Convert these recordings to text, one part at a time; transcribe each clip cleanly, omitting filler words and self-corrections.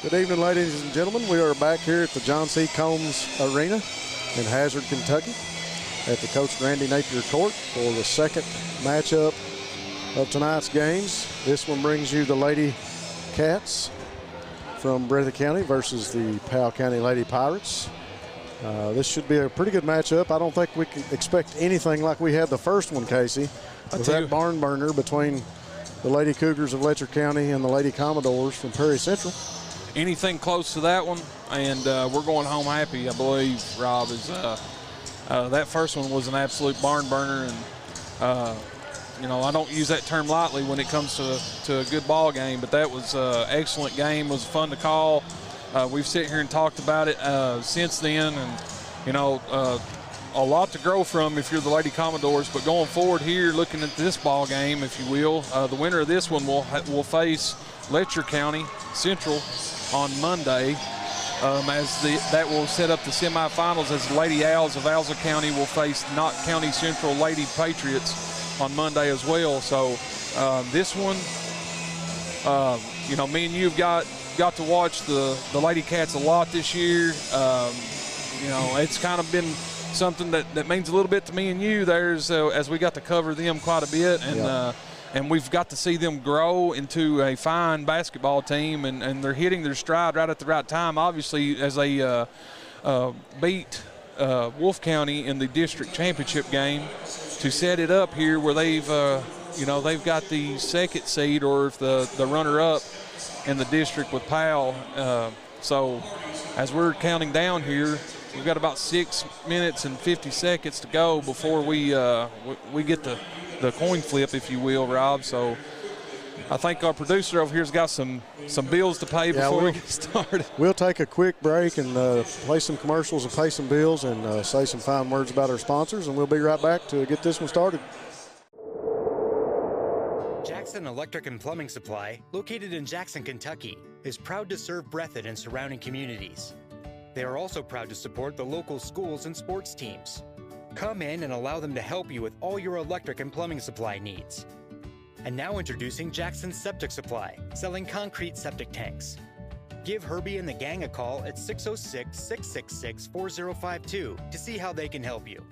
Good evening, ladies and gentlemen. We are back here at the John C. Combs Arena in Hazard, Kentucky at the Coach Randy Napier Court for the second matchup of tonight's games. This one brings you the Lady Cats from Breathitt County versus the Powell County Lady Pirates. This should be a pretty good matchup. I don't think we can expect anything like we had the first one, Casey, with that barn burner between the Lady Cougars of Letcher County and the Lady Commodores from Perry Central. Anything close to that one, and we're going home happy, I believe, Rob. That first one was an absolute barn burner, and you know, I don't use that term lightly when it comes to a good ball game, but that was an excellent game. It was fun to call. We've sit here and talked about it since then, and you know, a lot to grow from if you're the Lady Commodores. But going forward here, looking at this ball game, if you will, the winner of this one will face Letcher County Central on Monday, that will set up the semifinals as the Lady Owls of Alza County will face Knott County Central Lady Patriots on Monday as well. So this one, you know, me and you have got to watch the Lady Cats a lot this year. You know, it's kind of been something that means a little bit to me and you there as we got to cover them quite a bit, and and we've got to see them grow into a fine basketball team, and they're hitting their stride right at the right time. Obviously, as they beat Wolf County in the district championship game to set it up here where they've, you know, they've got the second seed or the runner-up in the district with Powell. So as we're counting down here, we've got about 6 minutes and 50 seconds to go before we get the coin flip, if you will, Rob. So I think our producer over here's got some bills to pay before we get started. We'll take a quick break and play some commercials and pay some bills and say some fine words about our sponsors, and we'll be right back to get this one started. Jackson Electric and Plumbing Supply, located in Jackson, Kentucky, is proud to serve Breathitt and surrounding communities. They are also proud to support the local schools and sports teams. Come in and allow them to help you with all your electric and plumbing supply needs. And now introducing Jackson Septic Supply, selling concrete septic tanks. Give Herbie and the gang a call at 606-666-4052 to see how they can help you.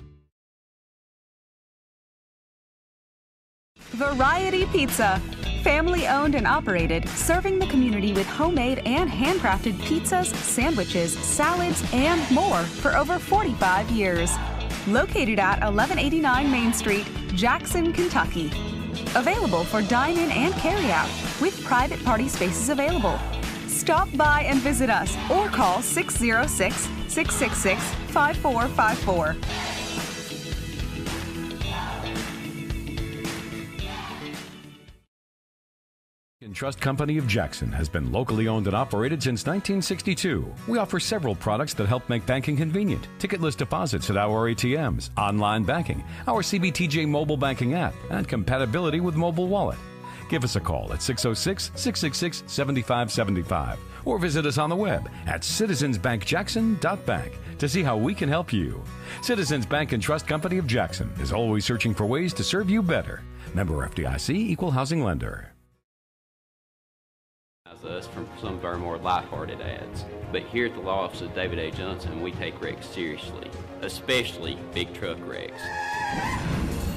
Variety Pizza. Family owned and operated, serving the community with homemade and handcrafted pizzas, sandwiches, salads, and more for over 45 years. Located at 1189 Main Street, Jackson, Kentucky. Available for dine-in and carry-out, with private party spaces available. Stop by and visit us or call 606-666-5454. Trust Company of Jackson has been locally owned and operated since 1962. We offer several products that help make banking convenient. Ticketless deposits at our ATMs, online banking, our CBTJ mobile banking app, and compatibility with mobile wallet. Give us a call at 606-666-7575 or visit us on the web at citizensbankjackson.bank to see how we can help you. Citizens Bank and Trust Company of Jackson is always searching for ways to serve you better. Member FDIC, Equal Housing Lender. Us from some of our more lighthearted ads. But here at the law office of David A. Johnson, we take wrecks seriously, especially big truck wrecks.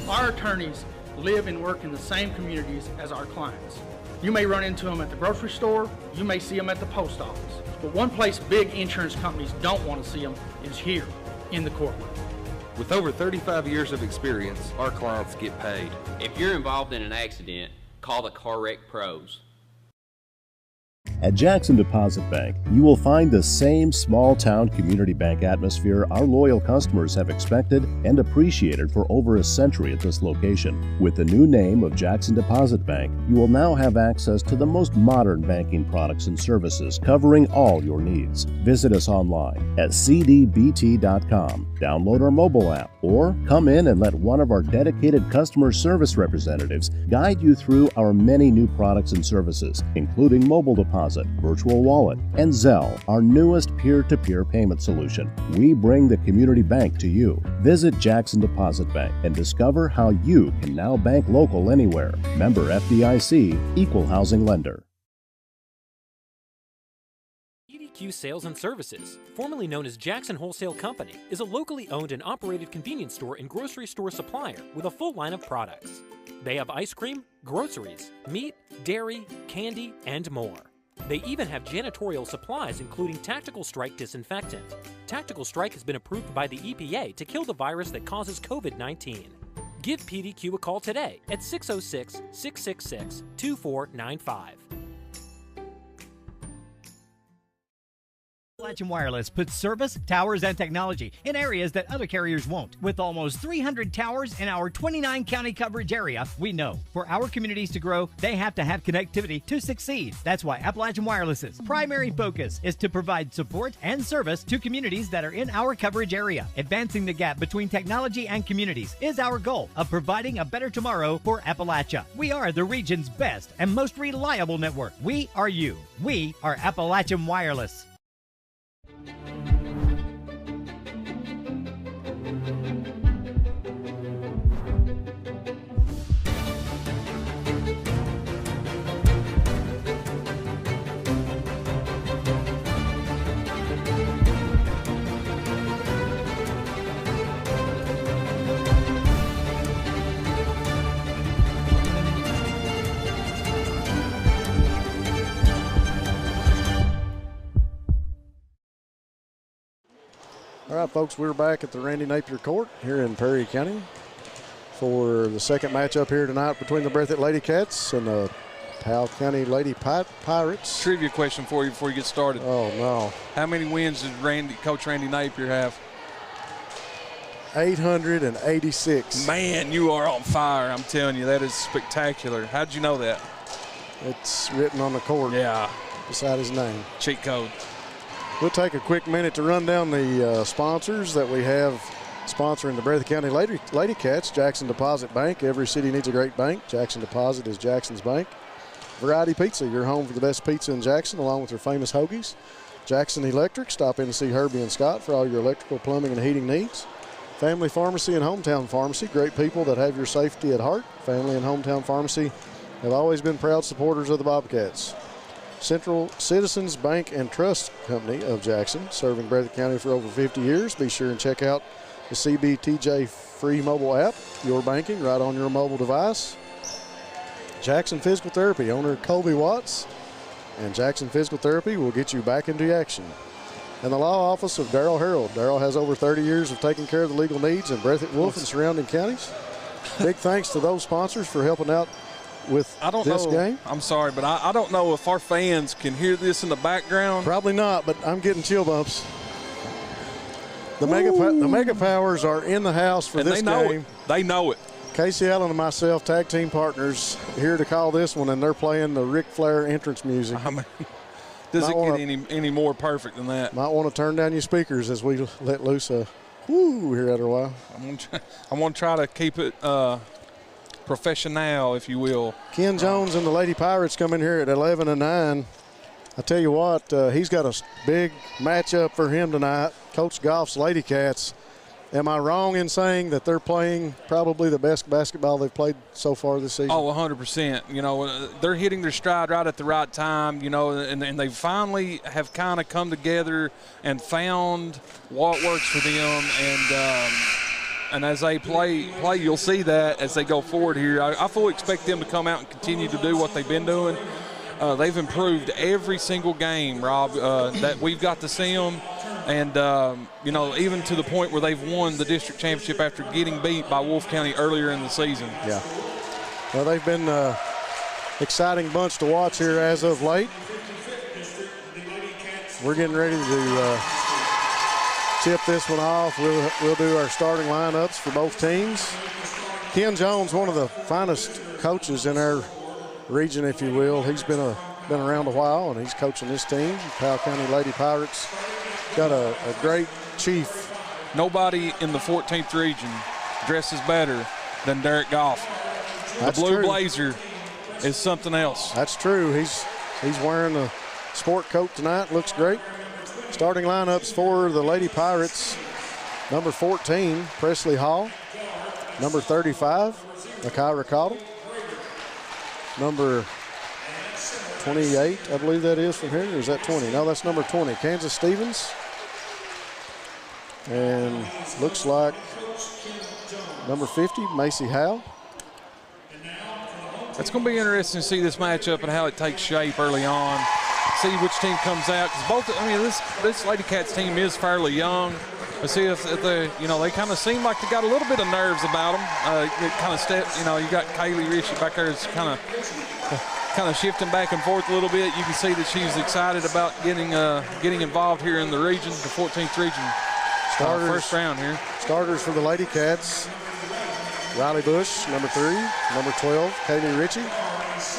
Our attorneys live and work in the same communities as our clients. You may run into them at the grocery store, you may see them at the post office. But one place big insurance companies don't want to see them is here in the courtroom. With over 35 years of experience, our clients get paid. If you're involved in an accident, call the Car Wreck Pros. At Jackson Deposit Bank, you will find the same small-town community bank atmosphere our loyal customers have expected and appreciated for over a century at this location. With the new name of Jackson Deposit Bank, you will now have access to the most modern banking products and services covering all your needs. Visit us online at cdbt.com, download our mobile app, or come in and let one of our dedicated customer service representatives guide you through our many new products and services, including mobile deposit, virtual wallet, and Zelle, our newest peer-to-peer payment solution. We bring the community bank to you. Visit Jackson Deposit Bank and discover how you can now bank local anywhere. Member FDIC, Equal Housing Lender. PDQ Sales and Services, formerly known as Jackson Wholesale Company, is a locally owned and operated convenience store and grocery store supplier with a full line of products. They have ice cream, groceries, meat, dairy, candy, and more. They even have janitorial supplies, including Tactical Strike disinfectant. Tactical Strike has been approved by the EPA to kill the virus that causes COVID-19. Give PDQ a call today at 606-666-2495. Appalachian Wireless puts service, towers, and technology in areas that other carriers won't. With almost 300 towers in our 29-county coverage area, we know for our communities to grow, they have to have connectivity to succeed. That's why Appalachian Wireless's primary focus is to provide support and service to communities that are in our coverage area. Advancing the gap between technology and communities is our goal of providing a better tomorrow for Appalachia. We are the region's best and most reliable network. We are you. We are Appalachian Wireless. All right, folks, we're back at the Randy Napier Court here in Perry County for the second matchup here tonight between the Breathitt LadyCats and the Powell County Lady Pirates. Trivia question for you before you get started. Oh, no. How many wins did Coach Randy Napier have? 886. Man, you are on fire. I'm telling you, that is spectacular. How'd you know that? It's written on the court. Yeah. Beside his name. Cheat code. We'll take a quick minute to run down the sponsors that we have sponsoring the Breathitt County LadyCats. Jackson Deposit Bank. Every city needs a great bank. Jackson Deposit is Jackson's bank. Variety Pizza, your home for the best pizza in Jackson, along with their famous hoagies. Jackson Electric. Stop in to see Herbie and Scott for all your electrical, plumbing, and heating needs. Family Pharmacy and Hometown Pharmacy. Great people that have your safety at heart. Family and Hometown Pharmacy have always been proud supporters of the Bobcats. Central Citizens Bank and Trust Company of Jackson, serving Breathitt County for over 50 years. Be sure and check out the CBTJ free mobile app, your banking right on your mobile device. Jackson Physical Therapy, owner Colby Watts, and Jackson Physical Therapy will get you back into action. And the law office of Darrell Harold. Darrell has over 30 years of taking care of the legal needs in Breathitt, Wolf, and surrounding counties. Big thanks to those sponsors for helping out with this game. I'm sorry, but I don't know if our fans can hear this in the background. Probably not, but I'm getting chill bumps. The Mega Powers are in the house for this game. They know it. Casey Allen and myself, tag team partners, here to call this one, and they're playing the Ric Flair entrance music. I mean, does it get any more perfect than that? Might want to turn down your speakers as we let loose a whoo here after a while. I'm going to try to keep it professional, if you will. Ken Jones and the Lady Pirates come in here at 11-9. I tell you what, he's got a big matchup for him tonight. Coach Goff's LadyCats. Am I wrong in saying that they're playing probably the best basketball they've played so far this season? Oh, 100%. You know, they're hitting their stride right at the right time, you know, and they finally have kind of come together and found what works for them. And as they play, you'll see that as they go forward here. I fully expect them to come out and continue to do what they've been doing. They've improved every single game, Rob, that we've got to see them. And, you know, even to the point where they've won the district championship after getting beat by Wolf County earlier in the season. Yeah. Well, they've been exciting bunch to watch here as of late. We're getting ready to tip this one off. We'll do our starting lineups for both teams. Ken Jones, one of the finest coaches in our region, if you will. He's been around a while, and he's coaching this team, Powell County Lady Pirates. Got a great chief. Nobody in the 14th region dresses better than Derek Goff. That's the blue true. blazer is something else. That's true. He's wearing a sport coat tonight. Looks great. Starting lineups for the Lady Pirates. Number 14, Presley Hall. Number 35, Makira Cottle. Number 28, I believe that is from here, or is that 20? No, that's number 20, Kansas Stevens. And looks like number 50, Macy Howe. It's going to be interesting to see this matchup and how it takes shape early on. See which team comes out, because this Lady Cats team is fairly young. But see if they, they kind of seem like they got a little bit of nerves about them. It kind of you got Kaylee Ritchie back there is kind of shifting back and forth a little bit. You can see that she's excited about getting involved here in the region, the 14th region. First round here. Starters for the Lady Cats. Riley Bush, number 3. Number 12, Kaylee Ritchie.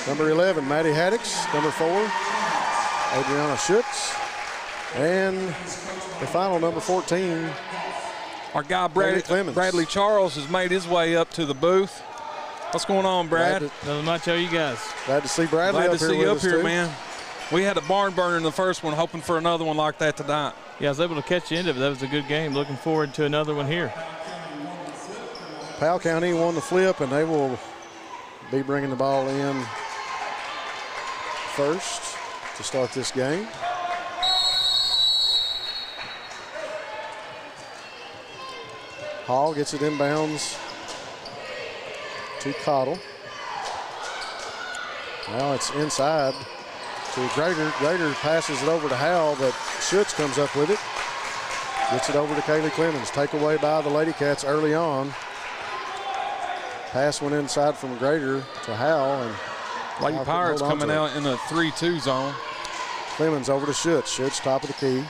Number 11, Maddie Haddix. Number 4, Adriana Schutz. And the final, number 14, our guy Bradley Charles has made his way up to the booth. What's going on, Brad? Nothing much, how you guys? Glad to see Bradley Glad up to here see you with up us here, too. man. We had a barn burner in the first one, hoping for another one like that tonight. Yeah, I was able to catch the end of it. That was a good game. Looking forward to another one here. Powell County won the flip, and they will be bringing the ball in first to start this game. Hall gets it inbounds to Cottle. Now it's inside to Grader. Grader passes it over to Howell, but Schutz comes up with it. Gets it over to Kaylee Clemens. Takeaway by the Lady Cats early on. Pass went inside from Grader to Howell. And Lady Pirates coming out in a 3-2 zone. Clemens over to Schutz. Schutz top of the key.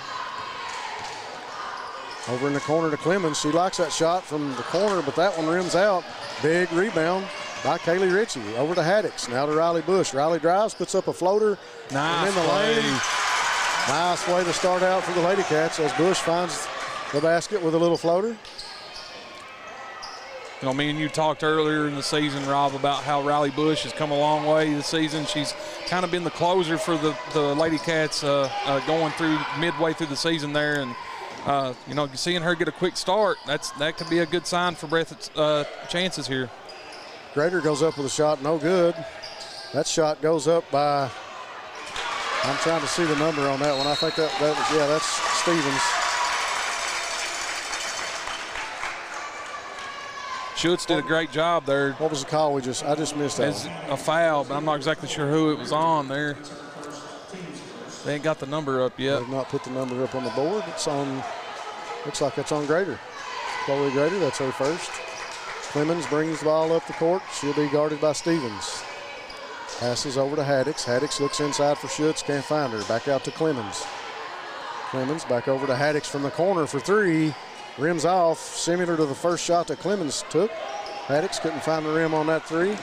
Over in the corner to Clemens. She likes that shot from the corner, but that one rims out. Big rebound by Kaylee Ritchie. Over to Haddix. Now to Riley Bush. Riley drives, puts up a floater. Nice in the lane. Nice way to start out for the Lady Cats as Bush finds the basket with a little floater. Me and you talked earlier in the season, Rob, about how Riley Bush has come a long way this season. She's kind of been the closer for the Lady Cats going through midway through the season there. And, seeing her get a quick start, that could be a good sign for Breathitt's chances here. Grader goes up with a shot, no good. That shot goes up by, I'm trying to see the number on that one. I think that was, yeah, that's Stevens. Schutz did a great job there. What was the call? I just missed that. It's a foul, but I'm not exactly sure who it was on there. They ain't got the number up yet. They've not put the number up on the board. It's on, looks like it's on Grader. Chloe Grader, that's her first. Clemens brings the ball up the court. She'll be guarded by Stevens. Passes over to Haddix. Haddix looks inside for Schutz, can't find her. Back out to Clemens. Clemens back over to Haddix from the corner for 3. Rims off, similar to the first shot that Clemens took. Haddix couldn't find the rim on that 3.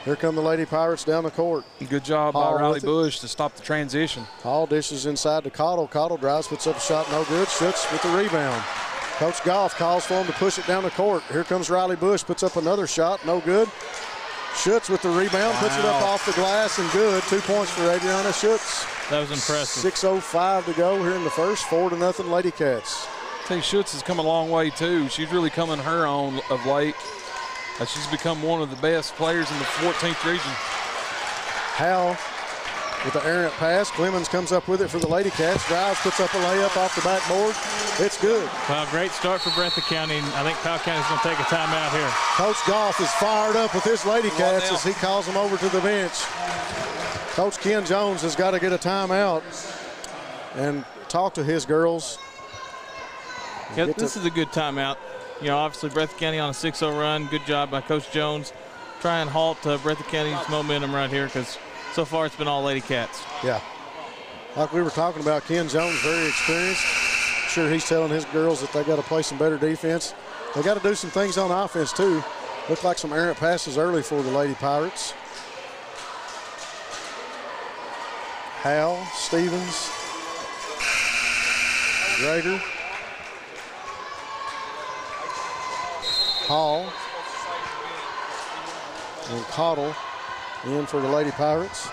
Here come the Lady Pirates down the court. Good job by Riley Bush to stop the transition. Hall dishes inside to Cottle. Cottle drives, puts up a shot, no good. Schutz with the rebound. Coach Goff calls for him to push it down the court. Here comes Riley Bush, puts up another shot, no good. Schutz with the rebound, puts it up off the glass and good. 2 points for Adriana Schutz. That was impressive. 6:05 to go here in the first. 4-0 Lady Cats. I think Schutz has come a long way too. She's really coming her own of late. She's become one of the best players in the 14th region. Howell with the errant pass. Clemens comes up with it for the Lady Cats. Drives, puts up a layup off the backboard. It's good. Well, great start for Breathitt County. I think Powell County's going to take a timeout here. Coach Goff is fired up with his Lady Cats as he calls them over to the bench. Coach Ken Jones has got to get a timeout and talk to his girls. Yeah, this is a good timeout. Obviously Breathitt County on a 6-0 run. Good job by Coach Jones. Try and halt Breathitt County's momentum right here because so far it's been all Lady Cats. Yeah. Like we were talking about, Ken Jones, very experienced. I'm sure he's telling his girls that they got to play some better defense. They got to do some things on offense too. Looked like some errant passes early for the Lady Pirates. Howell, Stevens, Grader, Hall, and Cottle in for the Lady Pirates.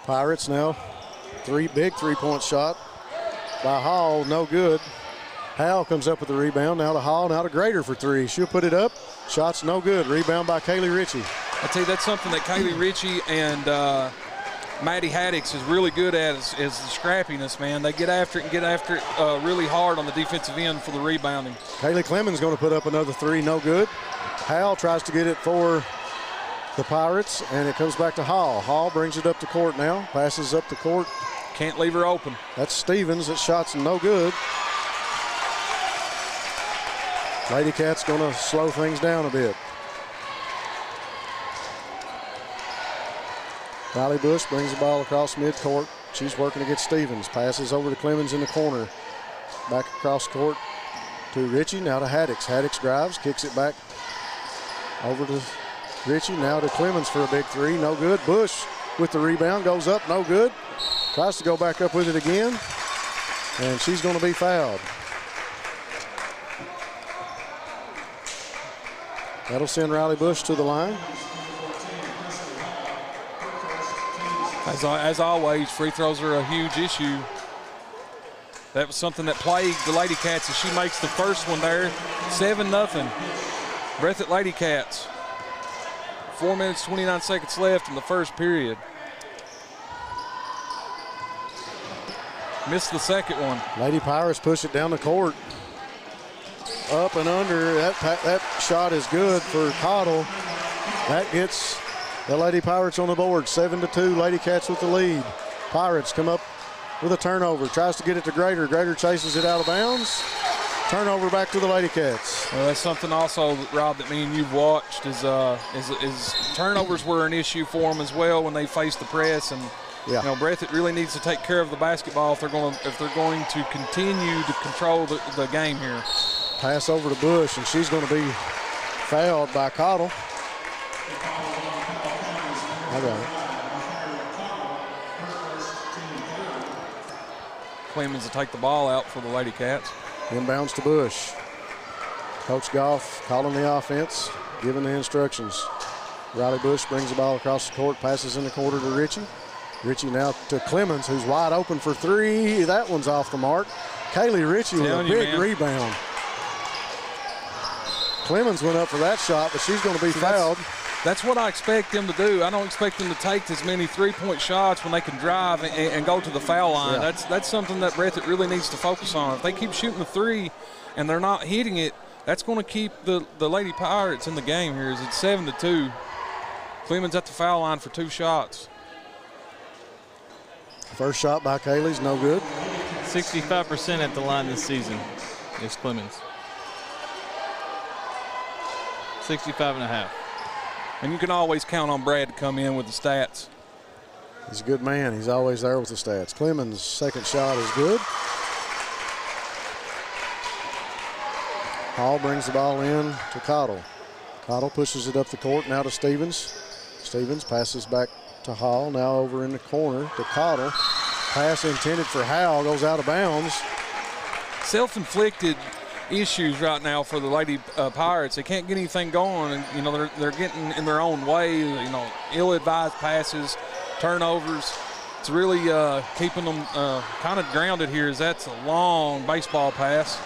Pirates now, big three-point shot. by Hall, no good. Howell comes up with the rebound. Now to Hall, now to Grader for three. She'll put it up. Shot's no good. Rebound by Kaylee Ritchie. I tell you, that's something that Kaylee Ritchie and Maddie Haddix is really good at is the scrappiness, man. They get after it and get after it really hard on the defensive end for the rebounding. Kaylee Clemens going to put up another three, no good. Howell tries to get it for the Pirates, and it comes back to Hall. Hall brings it up to court now, passes up the court. Can't leave her open. That's Stevens. That shot's no good. LadyCats going to slow things down a bit. Riley Bush brings the ball across midcourt. She's working against Stevens. Passes over to Clemens in the corner. Back across court to Ritchie. Now to Haddix. Haddix drives, kicks it back over to Ritchie. Now to Clemens for a big three. No good. Bush with the rebound. Goes up. No good. Tries to go back up with it again. And she's going to be fouled. That'll send Riley Bush to the line. As always, free throws are a huge issue. That was something that plagued the LadyCats as she makes the first one there. 7-0. Breathitt LadyCats. 4 minutes, 29 seconds left in the first period. Missed the second one. Lady Pirates push it down the court. Up and under. That shot is good for Cottle. That gets the Lady Pirates on the board. 7-2. LadyCats with the lead. Pirates come up with a turnover. Tries to get it to Grader. Grader chases it out of bounds. Turnover back to the LadyCats. Well, that's something also, Rob, that me and you've watched is turnovers were an issue for them as well when they faced the press. And yeah. You know, Breathitt really needs to take care of the basketball if they're going to continue to control the game here. Pass over to Bush, and she's going to be fouled by Cottle. I got it. Clemens to take the ball out for the LadyCats. Inbounds to Bush. Coach Goff calling the offense, giving the instructions. Riley Bush brings the ball across the court, passes in the corner to Ritchie. Ritchie now to Clemens, who's wide open for three. That one's off the mark. Kaylee Ritchie with a big rebound. Clemens went up for that shot, but she's going to be fouled. That's what I expect them to do. I don't expect them to take as many three-point shots when they can drive and go to the foul line. Yeah. That's something that Breathitt really needs to focus on. If they keep shooting the three and they're not hitting it, that's going to keep the Lady Pirates in the game here. It's 7-2. Clemens at the foul line for 2 shots. First shot by Kaylee's no good. 65% at the line this season is Clemens. 65.5. And you can always count on Brad to come in with the stats. He's a good man. He's always there with the stats. Clemens' second shot is good. Hall brings the ball in to Cottle. Cottle pushes it up the court now to Stevens. Stevens passes back to Hall, now over in the corner to Cottle. Pass intended for Howell, goes out of bounds. Self-inflicted issues right now for the Lady Pirates. They can't get anything going, and you know they're getting in their own way. You know, ill-advised passes, turnovers. It's really keeping them kind of grounded here. As that's a long baseball pass.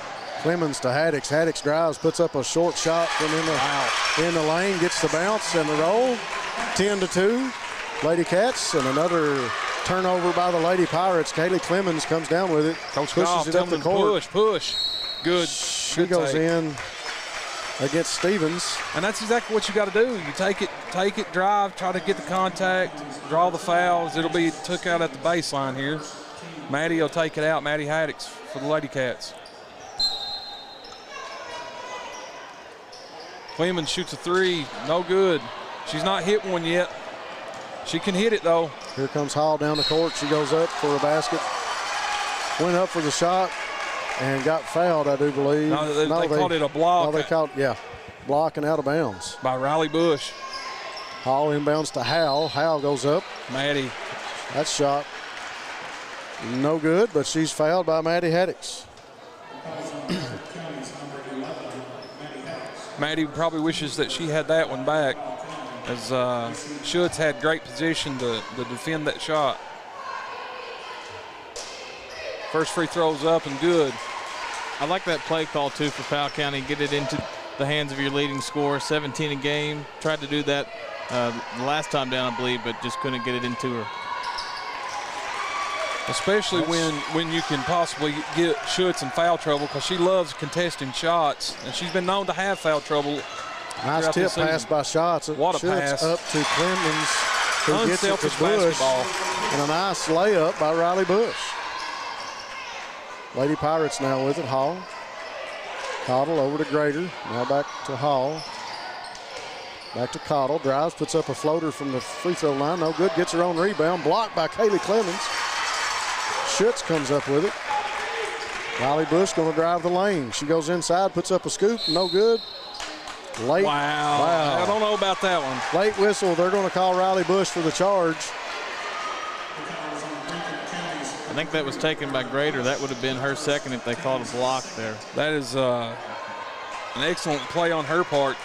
Clemens to Haddix. Haddix drives, puts up a short shot from in the lane, gets the bounce and the roll. 10-2. LadyCats, and another turnover by the Lady Pirates. Kaylee Clemens comes down with it. Coach pushes Goff, it up the court. Push. Good. She goes in against Stevens. And that's exactly what you got to do. You take it, drive, try to get the contact, draw the fouls. It'll be took out at the baseline here. Maddie will take it out. Maddie Haddix for the LadyCats. Clemens shoots a three. No good. She's not hit one yet. She can hit it, though. Here comes Hall down the court. She goes up for a basket. Went up for the shot and got fouled, I do believe. No, they called it a block. No, they called, block and out of bounds. By Riley Bush. Hall inbounds to Howell. Howell goes up. Maddie. That shot no good, but she's fouled by Maddie Haddix. Maddie probably wishes that she had that one back, as Schutz had great position to defend that shot. First free throw's up and good. I like that play call, too, for Powell County. Get it into the hands of your leading scorer, 17 a game. Tried to do that the last time down, I believe, but just couldn't get it into her. Especially when you can possibly get Schutz in foul trouble, because she loves contesting shots, and she's been known to have foul trouble. Nice tip pass by Schutz. What a pass. Up to Clemens, who gets it to Bush. Basketball. And a nice layup by Riley Bush. Lady Pirates now with it. Hall. Cottle over to Grader. Now back to Hall. Back to Cottle. Drives, puts up a floater from the free throw line. No good. Gets her own rebound. Blocked by Kaylee Clemens. Schutz comes up with it. Riley Bush going to drive the lane. She goes inside, puts up a scoop. No good. Late. Wow. I don't know about that one. Late whistle. They're going to call Riley Bush for the charge. I think that was taken by Grader. That would have been her second if they called a block there. That is an excellent play on her part.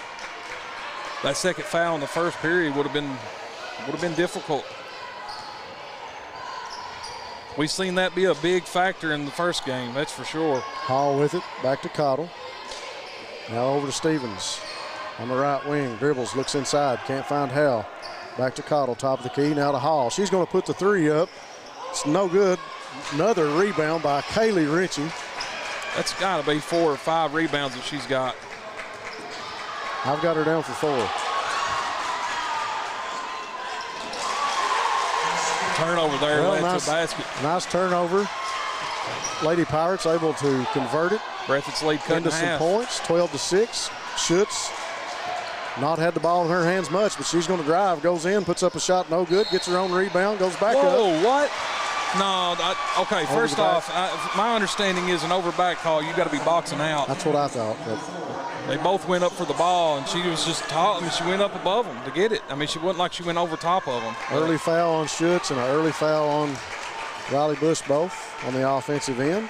That second foul in the first period would have been difficult. We've seen that be a big factor in the first game, that's for sure. Hall with it, back to Cottle. Now over to Stevens on the right wing. Dribbles, looks inside, can't find Hal. Back to Cottle, top of the key, now to Hall. She's going to put the three up. It's no good. Another rebound by Kaylee Ritchie. That's got to be 4 or 5 rebounds that she's got. I've got her down for 4. Turnover there, led to a basket. Nice turnover. Lady Pirates able to convert it. Breathitt's lead cut into some points, 12-6. Schutz not had the ball in her hands much, but she's going to drive, goes in, puts up a shot, no good, gets her own rebound, goes back up. Whoa, what? No, okay, first off, my understanding is an over back call, you got to be boxing out. That's what I thought. They both went up for the ball, and she was just tall. I mean, she went up above them to get it. I mean, she wasn't like she went over top of them. Early foul on Schutz and an early foul on Riley Bush, both on the offensive end.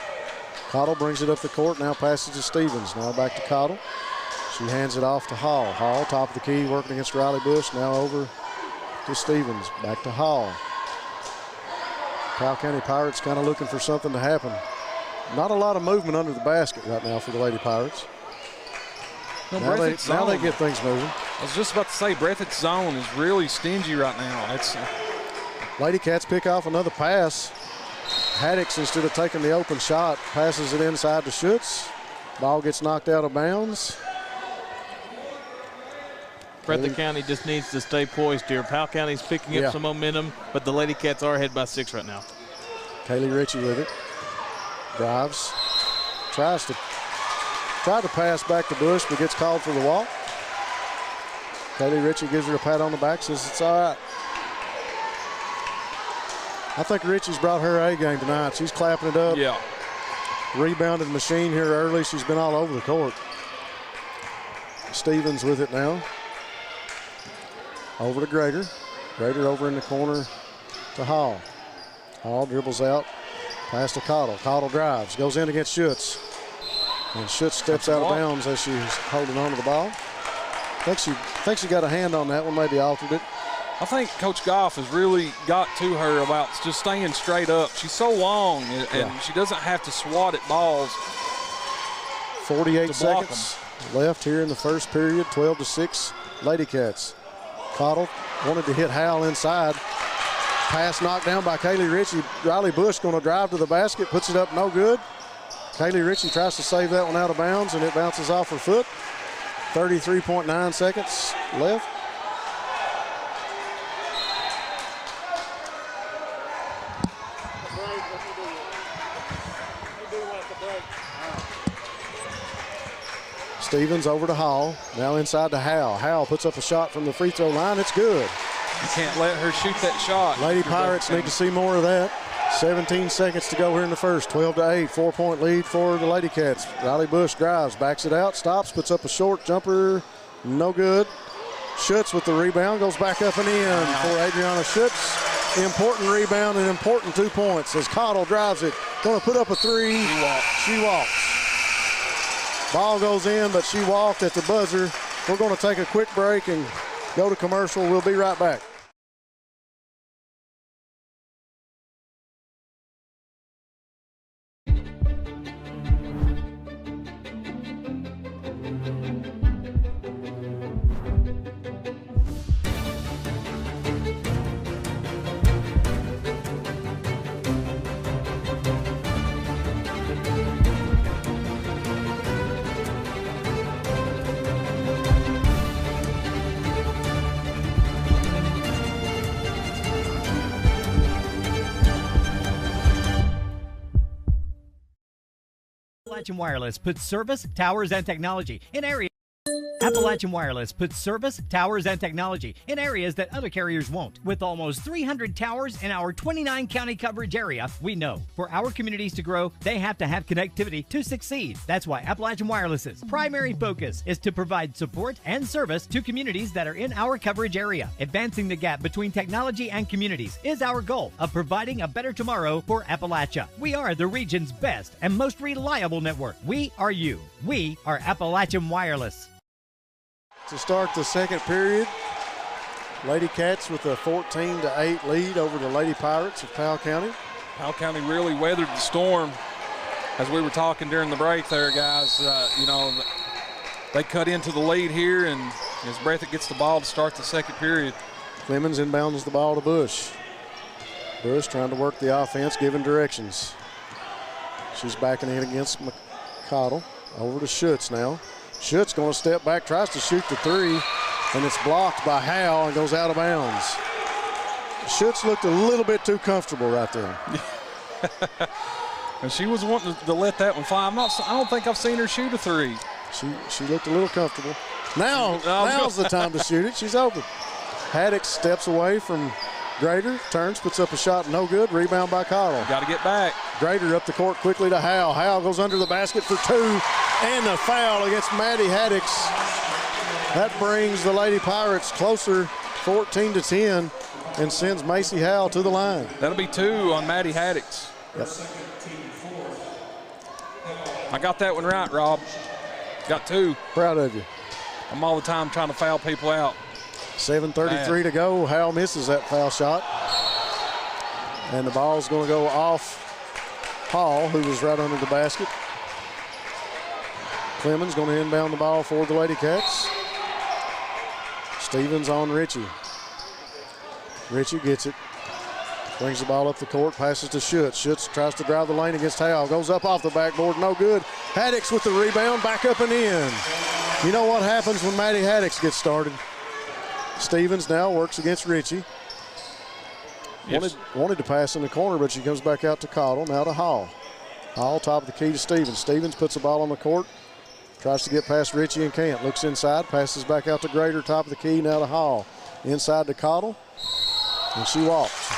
Cottle brings it up the court, now passes to Stevens. Now back to Cottle. She hands it off to Hall. Hall, top of the key, working against Riley Bush. Now over to Stevens. Back to Hall. Powell County Pirates kind of looking for something to happen. Not a lot of movement under the basket right now for the Lady Pirates. No, now they get things moving. I was just about to say, Breathitt's zone is really stingy right now. It's LadyCats pick off another pass. Haddix, instead of taking the open shot, passes it inside to Schutz. Ball gets knocked out of bounds. Breathitt County just needs to stay poised here. Powell County's picking up some momentum, but the LadyCats are ahead by 6 right now. Kaylee Ritchie with it. Drives. Tried to pass back to Bush, but gets called for the walk. Kaylee Ritchie gives her a pat on the back, says it's all right. I think Ritchie's brought her A game tonight. She's clapping it up. Yeah. Rebounded machine here early. She's been all over the court. Stevens with it now. Over to Grader. Grader over in the corner to Hall. Hall dribbles out. Pass to Cottle. Cottle drives. Goes in against Schutz. And Schutz steps out of bounds as she's holding on to the ball. Think she got a hand on that one, maybe altered it. I think Coach Goff has really got to her about just staying straight up. She's so long, and she doesn't have to swat at balls. 48 seconds left here in the first period, 12-6, LadyCats. Cottle wanted to hit Hal inside. Pass knocked down by Kaylee Ritchie. Riley Bush going to drive to the basket, puts it up, no good. Kaylee Ritchie tries to save that one out of bounds, and it bounces off her foot. 33.9 seconds left. Stevens over to Hall. Now inside to Hal. Hal puts up a shot from the free throw line. It's good. You can't let her shoot that shot. Lady Pirates need to see more of that. 17 seconds to go here in the first. 12-8, 4-point lead for the LadyCats. Riley Bush drives, backs it out, stops, puts up a short jumper. No good. Schutz with the rebound, goes back up and in for Adriana Schutz. Important rebound and important 2 points as Cottle drives it. Going to put up a three. She walks. Ball goes in, but she walked at the buzzer. We're going to take a quick break and go to commercial. We'll be right back. Appalachian Wireless puts service, towers, and technology in areas. Appalachian Wireless puts service, towers, and technology in areas that other carriers won't. With almost 300 towers in our 29 county coverage area, we know for our communities to grow, they have to have connectivity to succeed. That's why Appalachian Wireless's primary focus is to provide support and service to communities that are in our coverage area. Advancing the gap between technology and communities is our goal of providing a better tomorrow for Appalachia. We are the region's best and most reliable network. We are you. We are Appalachian Wireless. To start the second period, LadyCats with a 14-8 lead over the Lady Pirates of Powell County. Powell County really weathered the storm. As we were talking during the break there, guys, you know, they cut into the lead here, and as Breathitt gets the ball to start the second period. Clemens inbounds the ball to Bush. Bush trying to work the offense, giving directions. She's backing in against McConnell. Over to Schutz now. Schutz going to step back, tries to shoot the three, and it's blocked by Howell and goes out of bounds. Schutz looked a little bit too comfortable right there. And she was wanting to let that one fly. I don't think I've seen her shoot a three. She looked a little comfortable. Now's the time to shoot it. She's open. Haddock steps away from Grader, turns, puts up a shot, no good. Rebound by Cottle. Got to get back. Grader up the court quickly to Howell. Howell goes under the basket for two, and a foul against Maddie Haddocks. That brings the Lady Pirates closer, 14-10, and sends Macy Howell to the line. That'll be two on Maddie Haddocks. Yep. I got that one right, Rob. Got two. Proud of you. I'm all the time trying to foul people out. 7:33 to go. Howell misses that foul shot. And the ball's going to go off Hall, who was right under the basket. Clemens going to inbound the ball for the LadyCats. Stevens on Ritchie. Ritchie gets it. Brings the ball up the court, passes to Schutz. Schutz tries to drive the lane against Howell. Goes up off the backboard, no good. Haddocks with the rebound, back up and in. You know what happens when Maddie Haddocks gets started? Stevens now works against Ritchie. Yes. Wanted to pass in the corner, but she comes back out to Cottle, now to Hall. Hall, top of the key to Stevens. Stevens puts the ball on the court, tries to get past Ritchie and can't. Looks inside, passes back out to Grader, top of the key, now to Hall. Inside to Cottle, and she walks.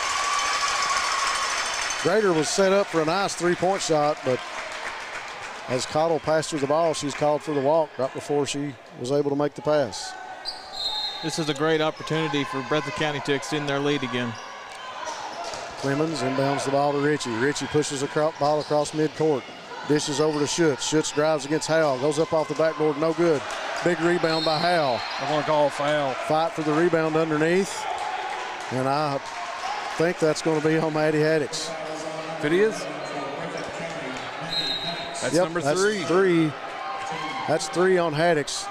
Grader was set up for a nice three-point shot, but as Cottle passed her the ball, she's called for the walk right before she was able to make the pass. This is a great opportunity for Breathitt County to extend their lead again. Clemens inbounds the ball to Ritchie. Ritchie pushes the ball across midcourt. Dishes over to Schutz. Schutz drives against Howell. Goes up off the backboard, no good. Big rebound by Howell. I'm going to call a foul. Fight for the rebound underneath. And I think that's going to be on Maddie Haddocks. If it is, that's number three. That's three on Haddocks.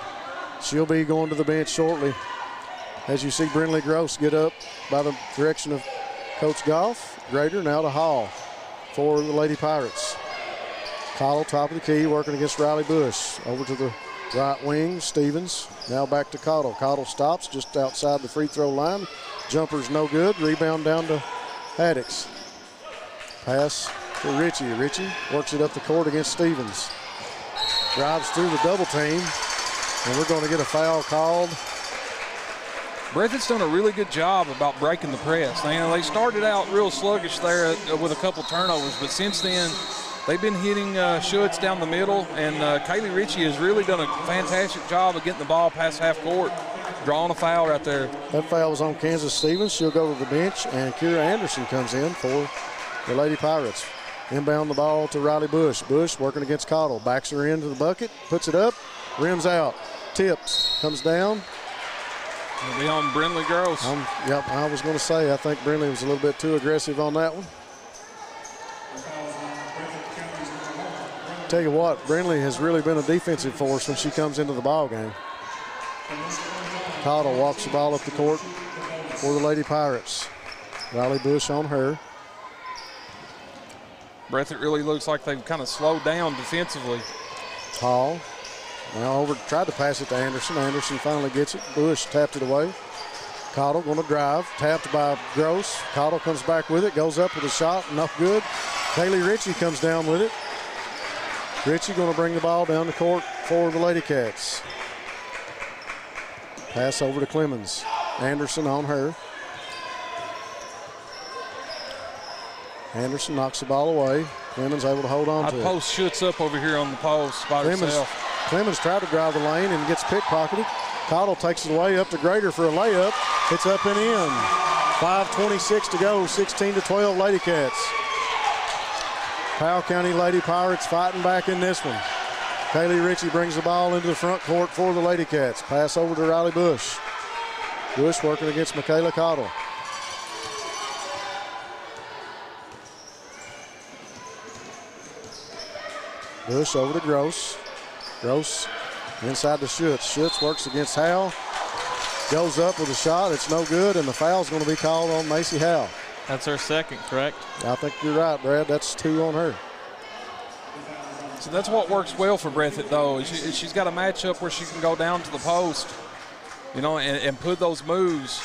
She'll be going to the bench shortly. As you see Brinley Gross get up by the direction of Coach Goff. Grader now to Hall for the Lady Pirates. Cottle, top of the key, working against Riley Bush. Over to the right wing, Stevens. Now back to Cottle. Cottle stops just outside the free throw line. Jumper's no good. Rebound down to Haddocks. Pass to Ritchie. Ritchie works it up the court against Stevens. Drives through the double team. And we're going to get a foul called. Breathitt's done a really good job about breaking the press. They started out real sluggish there with a couple turnovers, but since then they've been hitting Schutz down the middle, and Kaylee Ritchie has really done a fantastic job of getting the ball past half court, drawing a foul right there. That foul was on Kansas Stevens. She'll go to the bench, and Kira Anderson comes in for the Lady Pirates. Inbound the ball to Riley Bush. Bush working against Cottle. Backs her into the bucket, puts it up, rims out, tips, comes down. It'll be on Brinley Gross. Yep, I was going to say, I think Brinley was a little bit too aggressive on that one. Tell you what, Brinley has really been a defensive force when she comes into the ball game. Cottle walks the ball up the court for the Lady Pirates. Riley Bush on her. Breathitt really looks like they've kind of slowed down defensively. Hall now over, tried to pass it to Anderson. Anderson finally gets it. Bush tapped it away. Cottle going to drive, tapped by Gross. Cottle comes back with it, goes up with a shot, no good. Kaylee Ritchie comes down with it. Ritchie going to bring the ball down the court for the LadyCats. Pass over to Clemens. Anderson on her. Anderson knocks the ball away. Clemens able to hold on to it. Post Schutz up over here on the post by herself. Clemens tried to drive the lane and gets pickpocketed. Cottle takes it away up to Grader for a layup. It's up and in. 5:26 to go, 16-12 LadyCats. Powell County Lady Pirates fighting back in this one. Kaylee Ritchie brings the ball into the front court for the LadyCats. Pass over to Riley Bush. Bush working against Michaela Cottle. Bush over to Gross. Gross inside to Schutz. Schutz works against Howell. Goes up with a shot. It's no good, and the foul's going to be called on Macy Howell. That's her second, correct? I think you're right, Brad. That's 2 on her. So that's what works well for Breathitt, though. She's got a matchup where she can go down to the post, you know, and put those moves.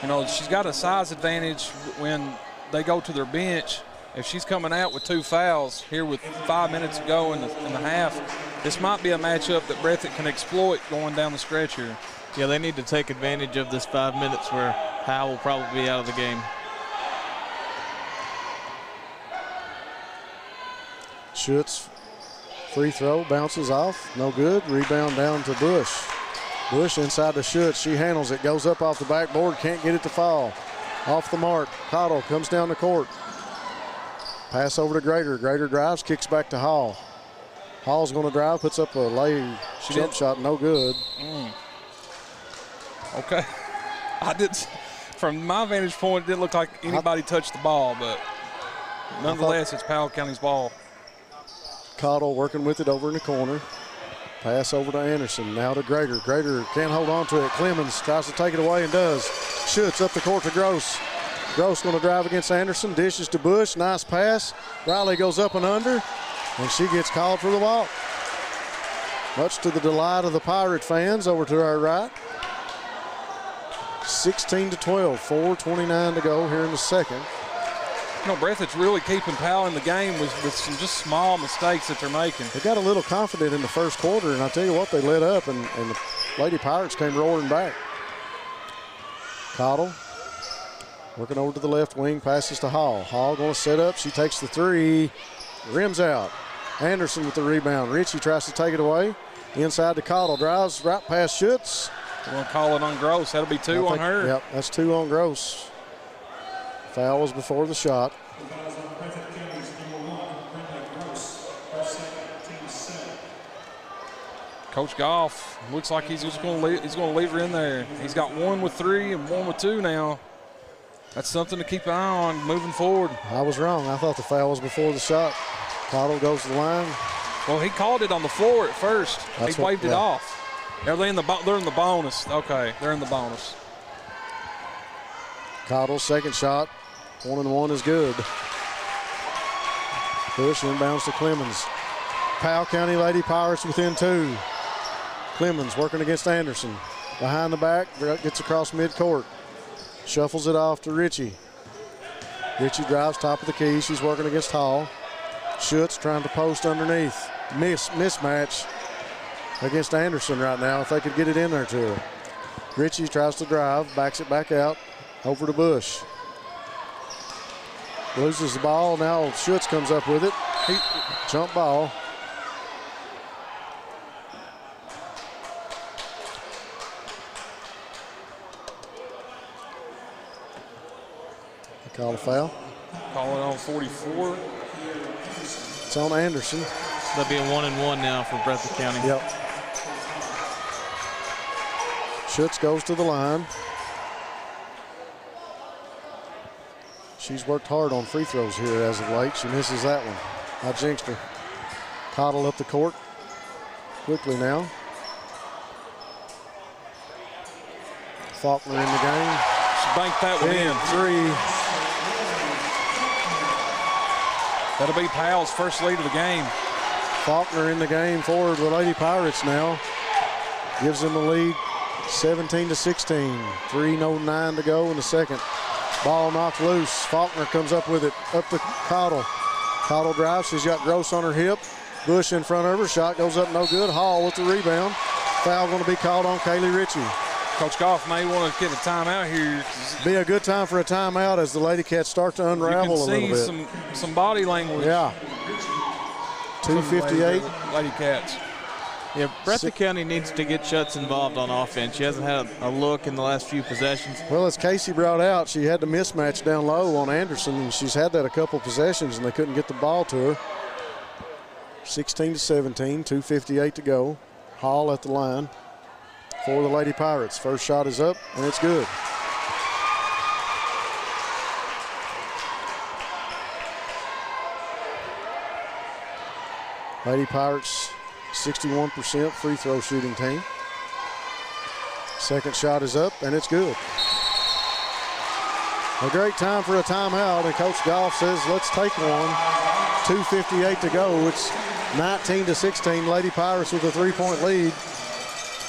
You know, she's got a size advantage when they go to their bench. If she's coming out with 2 fouls here with 5 minutes to go in the half, this might be a matchup that Breathitt can exploit going down the stretch here. Yeah, they need to take advantage of this 5 minutes where Howell will probably be out of the game. Schutz, free throw, bounces off, no good. Rebound down to Bush. Bush inside to Schutz. She handles it, goes up off the backboard, can't get it to fall. Off the mark, Cottle comes down the court. Pass over to Grader. Grader drives, kicks back to Hall. Hall's going to drive, puts up a jump shot, no good. Okay. From my vantage point, it didn't look like anybody touched the ball, but nonetheless, it's Powell County's ball. Cottle working with it over in the corner. Pass over to Anderson, now to Grader. Grader can't hold on to it. Clemens tries to take it away and does. Schutz up the court to Gross. Gross going to drive against Anderson, dishes to Bush, nice pass. Riley goes up and under, and she gets called for the ball. Much to the delight of the Pirate fans over to our right. 16-12, 4:29 to go here in the second. You know, Breathitt's really keeping Powell in the game with some just small mistakes that they're making. They got a little confident in the first quarter, and I tell you what, they lit up, and the Lady Pirates came roaring back. Cottle working over to the left wing, passes to Hall. Hall going to set up. She takes the 3, rims out. Anderson with the rebound. Ritchie tries to take it away. Inside to Cottle, drives right past Schutz. We're going to call it on Gross. That'll be 2 on her. Yep, that's 2 on Gross. Foul was before the shot. Coach Goff looks like he's going to leave her in there. He's got 1 with 3 and 1 with 2 now. That's something to keep an eye on moving forward. I was wrong. I thought the foul was before the shot. Cottle goes to the line. Well, he called it on the floor at first. He waved it off. They're in the bonus. Okay, they're in the bonus. Cottle's second shot, 1-and-1 is good. Bush inbounds to Clemens. Powell County Lady Pirates within 2. Clemens working against Anderson. Behind the back, gets across midcourt. Shuffles it off to Ritchie. Ritchie drives top of the key. She's working against Hall. Schutz trying to post underneath. Mismatch against Anderson right now if they could get it in there to her. Ritchie tries to drive, backs it back out, over to Bush. Loses the ball, now Schutz comes up with it. Jump ball. They call a foul. Call it on 44. It's on Anderson. That'll be a 1-and-1 now for Breathitt County. Yep. Schutz goes to the line. She's worked hard on free throws here as of late. She misses that one. I jinxed her. Cottle up the court quickly now. Faulkner in the game. She banked that one in. 3. That'll be Powell's first lead of the game. Faulkner in the game for the Lady Pirates now. Gives them the lead 17-16. 3:09 to go in the second. Ball knocked loose. Faulkner comes up with it, up to Cottle. Cottle drives. She's got Gross on her hip. Bush in front of her. Shot goes up, no good. Hall with the rebound. Foul going to be called on Kaylee Ritchie. Coach Goff may want to get a timeout here. Be a good time for a timeout as the LadyCats start to unravel a little bit. You can see some body language. Yeah. 2:58. LadyCats. Yeah, Breathitt County needs to get Schutz involved on offense. She hasn't had a look in the last few possessions. Well, as Casey brought out, she had the mismatch down low on Anderson, and she's had that a couple possessions, and they couldn't get the ball to her. 16-17, 2:58 to go. Hall at the line for the Lady Pirates. First shot is up, and it's good. Lady Pirates, 61% free throw shooting team. Second shot is up, and it's good. A great time for a timeout, and Coach Goff says, let's take one. 2:58 to go. It's 19-16. Lady Pirates with a 3-point lead.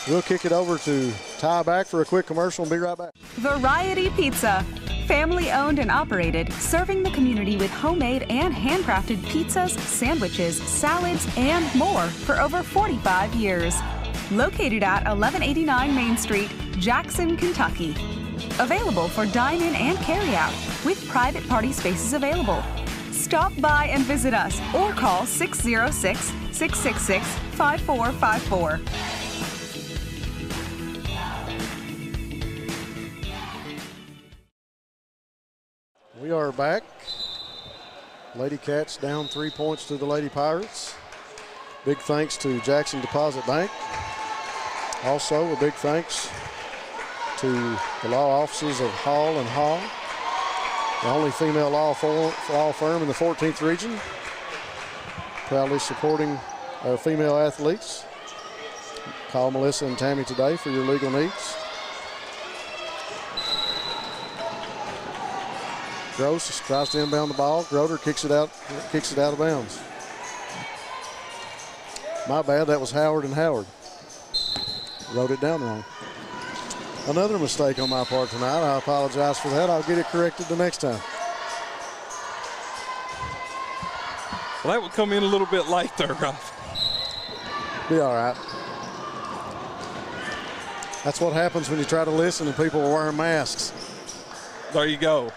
We'll kick it over to Ty back for a quick commercial and be right back. Variety Pizza. Family owned and operated, serving the community with homemade and handcrafted pizzas, sandwiches, salads, and more for over 45 years. Located at 1189 Main Street, Jackson, Kentucky. Available for dine-in and carry-out, with private party spaces available. Stop by and visit us or call 606-666-5454. We are back. LadyCats down 3 points to the Lady Pirates. Big thanks to Jackson Deposit Bank. Also, a big thanks to the law offices of Hall and Hall, the only female law firm in the 14th region, proudly supporting our female athletes. Call Melissa and Tammy today for your legal needs. Gross tries to inbound the ball. Groder kicks it out of bounds. My bad, that was Howard and Howard. Wrote it down wrong. Another mistake on my part tonight. I apologize for that. I'll get it corrected the next time. Well, that would come in a little bit late there, Rob. Be all right. That's what happens when you try to listen and people are wearing masks. There you go.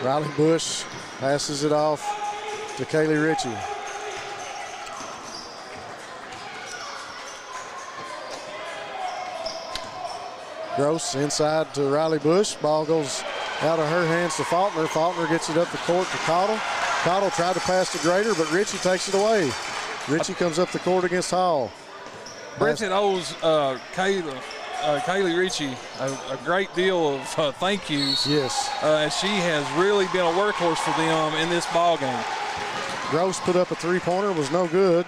Riley Bush passes it off to Kaylee Ritchie. Gross inside to Riley Bush. Ball goes out of her hands to Faulkner. Faulkner gets it up the court to Cottle. Cottle tried to pass to Grader, but Ritchie takes it away. Ritchie comes up the court against Hall. Breathitt owes Kaylee Ritchie a great deal of thank yous. Yes. As she has really been a workhorse for them in this ball game. Gross put up a three-pointer, was no good.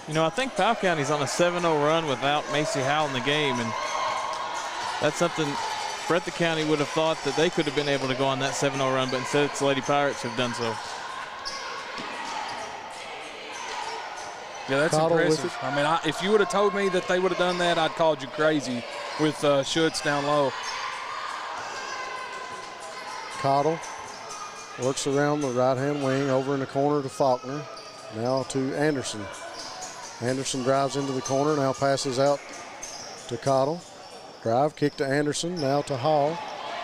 You know, I think Powell County's on a 7-0 run without Macy Howell in the game, and that's something Breathitt County would have thought that they could have been able to go on that 7-0 run, but instead it's the Lady Pirates who've done so. Yeah, that's impressive. I mean, if you would have told me that they would have done that, I'd called you crazy with Schutz down low. Cottle works around the right-hand wing over in the corner to Faulkner. Now to Anderson. Anderson drives into the corner, now passes out to Cottle. Drive, kick to Anderson, now to Hall.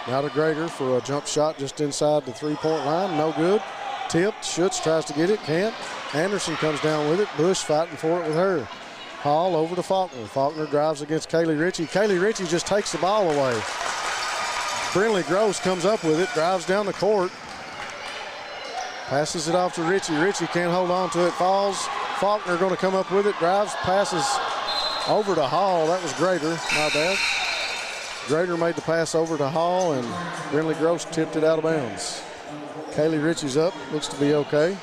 Now to Grader for a jump shot just inside the three-point line, no good. Tipped, Schutz tries to get it, can't. Anderson comes down with it, Bush fighting for it with her. Hall over to Faulkner. Faulkner drives against Kaylee Ritchie. Kaylee Ritchie just takes the ball away. Brinley Gross comes up with it, drives down the court. Passes it off to Ritchie. Ritchie can't hold on to it, falls. Faulkner going to come up with it, drives, passes over to Hall. That was Grader, my bad. Grader made the pass over to Hall, and Brinley Gross tipped it out of bounds. Kaylee Ritchie's up, looks to be okay.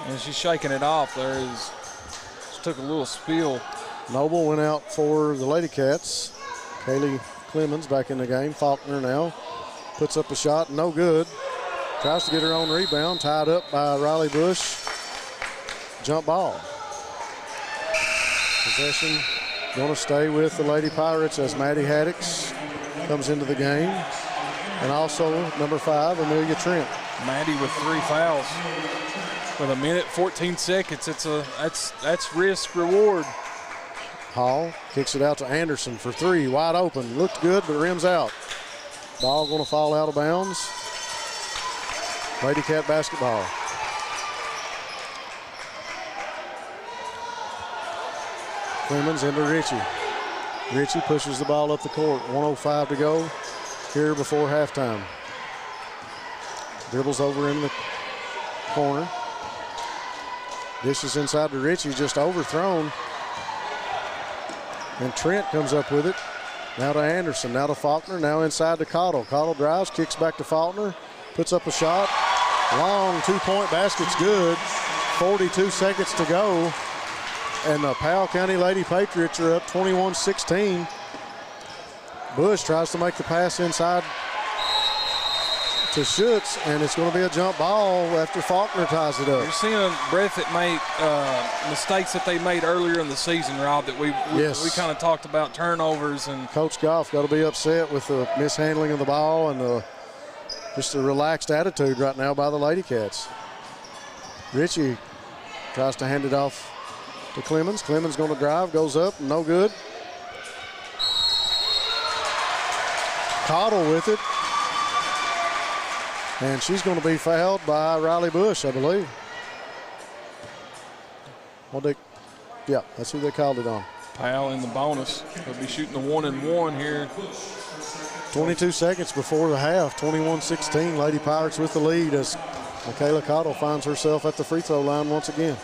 And she's shaking it off there. She took a little spill. Noble went out for the LadyCats. Kaylee Clemens back in the game. Faulkner now puts up a shot, no good. Tries to get her own rebound, tied up by Riley Bush. Jump ball. Possession going to stay with the Lady Pirates as Maddie Haddix comes into the game. And also number 5, Amelia Trent. Maddie with 3 fouls. With a minute, 14 seconds, that's risk reward. Hall kicks it out to Anderson for 3, wide open. Looked good, but rims out. Ball going to fall out of bounds. Lady Cat basketball. Clemens into Ritchie. Ritchie pushes the ball up the court. 1:05 to go here before halftime. Dribbles over in the corner. Dishes inside to Ritchie, just overthrown. And Trent comes up with it. Now to Anderson, now to Faulkner, now inside to Cottle. Cottle drives, kicks back to Faulkner, puts up a shot. Long two-point basket's good. 42 seconds to go. And the Powell County Lady Patriots are up 21-16. Bush tries to make the pass inside to Schutz, and it's going to be a jump ball after Faulkner ties it up. You're seeing Breathitt make mistakes that they made earlier in the season, Rob, that we kind of talked about, turnovers. And Coach Goff got to be upset with the mishandling of the ball and just a relaxed attitude right now by the Lady Cats. Ritchie tries to hand it off to Clemens. Clemens going to drive, goes up, no good. Cottle with it. And she's going to be fouled by Riley Bush, I believe. Yeah, that's who they called it on. Powell in the bonus. They'll be shooting the 1-and-1 here. 22 seconds before the half, 21-16. Lady Pirates with the lead as Michaela Cottle finds herself at the free throw line once again.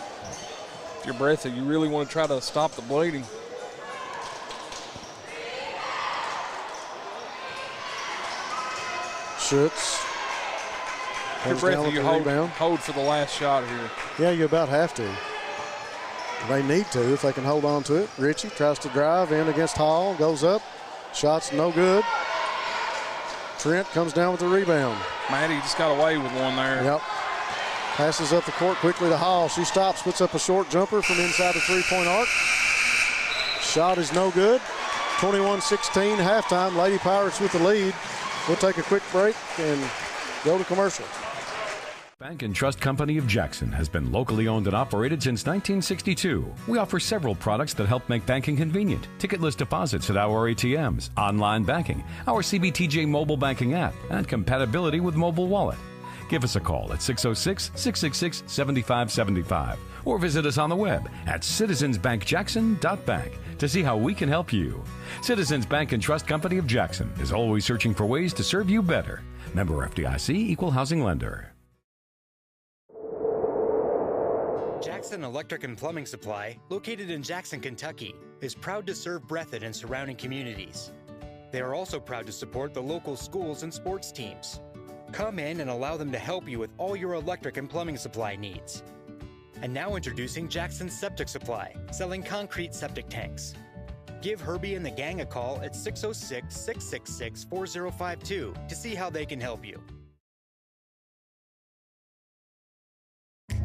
If you're Breathitt, you really want to try to stop the bleeding. Schutz. If you're Breathitt, you hold for the last shot here. Yeah, you about have to. They need to if they can hold on to it. Ritchie tries to drive in against Hall, goes up. Shot's no good. Trent comes down with the rebound. Maddie just got away with one there. Yep. Passes up the court quickly to Hall. She stops, puts up a short jumper from inside the three-point arc. Shot is no good. 21-16 halftime. Lady Pirates with the lead. We'll take a quick break and go to commercial. Bank and Trust Company of Jackson has been locally owned and operated since 1962. We offer several products that help make banking convenient. Ticketless deposits at our ATMs, online banking, our CBTJ mobile banking app, and compatibility with mobile wallet. Give us a call at 606-666-7575 or visit us on the web at citizensbankjackson.bank to see how we can help you. Citizens Bank and Trust Company of Jackson is always searching for ways to serve you better. Member FDIC, Equal Housing Lender. Jackson Electric and Plumbing Supply, located in Jackson, Kentucky, is proud to serve Breathitt and surrounding communities. They are also proud to support the local schools and sports teams. Come in and allow them to help you with all your electric and plumbing supply needs. And now introducing Jackson Septic Supply, selling concrete septic tanks. Give Herbie and the gang a call at 606-666-4052 to see how they can help you.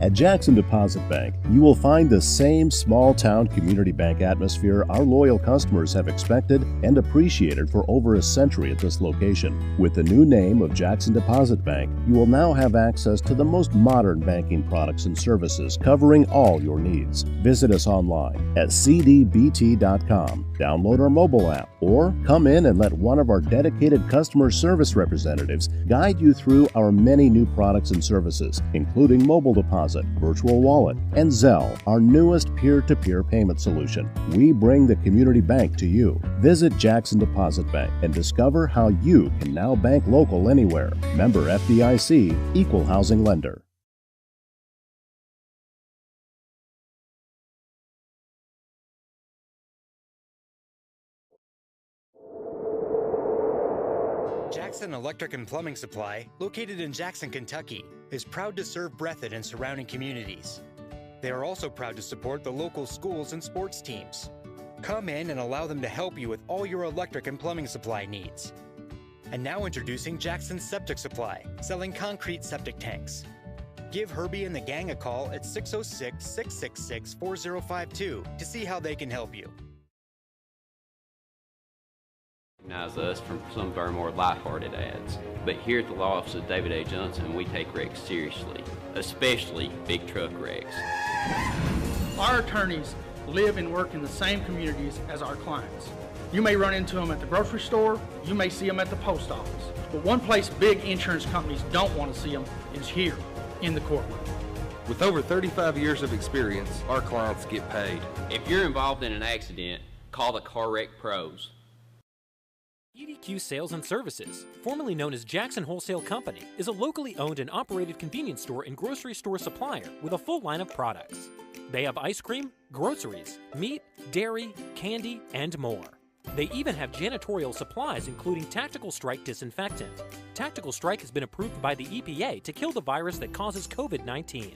At Jackson Deposit Bank, you will find the same small-town community bank atmosphere our loyal customers have expected and appreciated for over a century at this location. With the new name of Jackson Deposit Bank, you will now have access to the most modern banking products and services covering all your needs. Visit us online at cdbt.com, download our mobile app, or come in and let one of our dedicated customer service representatives guide you through our many new products and services, including mobile deposit, virtual wallet, and Zelle, our newest peer-to-peer payment solution. We bring the community bank to you. Visit Jackson Deposit Bank and discover how you can now bank local anywhere. Member FDIC, Equal Housing Lender. Jackson Electric and Plumbing Supply, located in Jackson, Kentucky, is proud to serve Breathitt and surrounding communities. They are also proud to support the local schools and sports teams. Come in and allow them to help you with all your electric and plumbing supply needs. And now introducing Jackson Septic Supply, selling concrete septic tanks. Give Herbie and the gang a call at 606-666-4052 to see how they can help you. Recognize us from some of our more lighthearted ads, but here at the law office of David A. Johnson, we take wrecks seriously, especially big truck wrecks. Our attorneys live and work in the same communities as our clients. You may run into them at the grocery store, you may see them at the post office, but one place big insurance companies don't want to see them is here in the courtroom. With over 35 years of experience, our clients get paid. If you're involved in an accident, call the Car Wreck Pros. PDQ Sales and Services, formerly known as Jackson Wholesale Company, is a locally owned and operated convenience store and grocery store supplier with a full line of products. They have ice cream, groceries, meat, dairy, candy, and more. They even have janitorial supplies including Tactical Strike disinfectant. Tactical Strike has been approved by the EPA to kill the virus that causes COVID-19.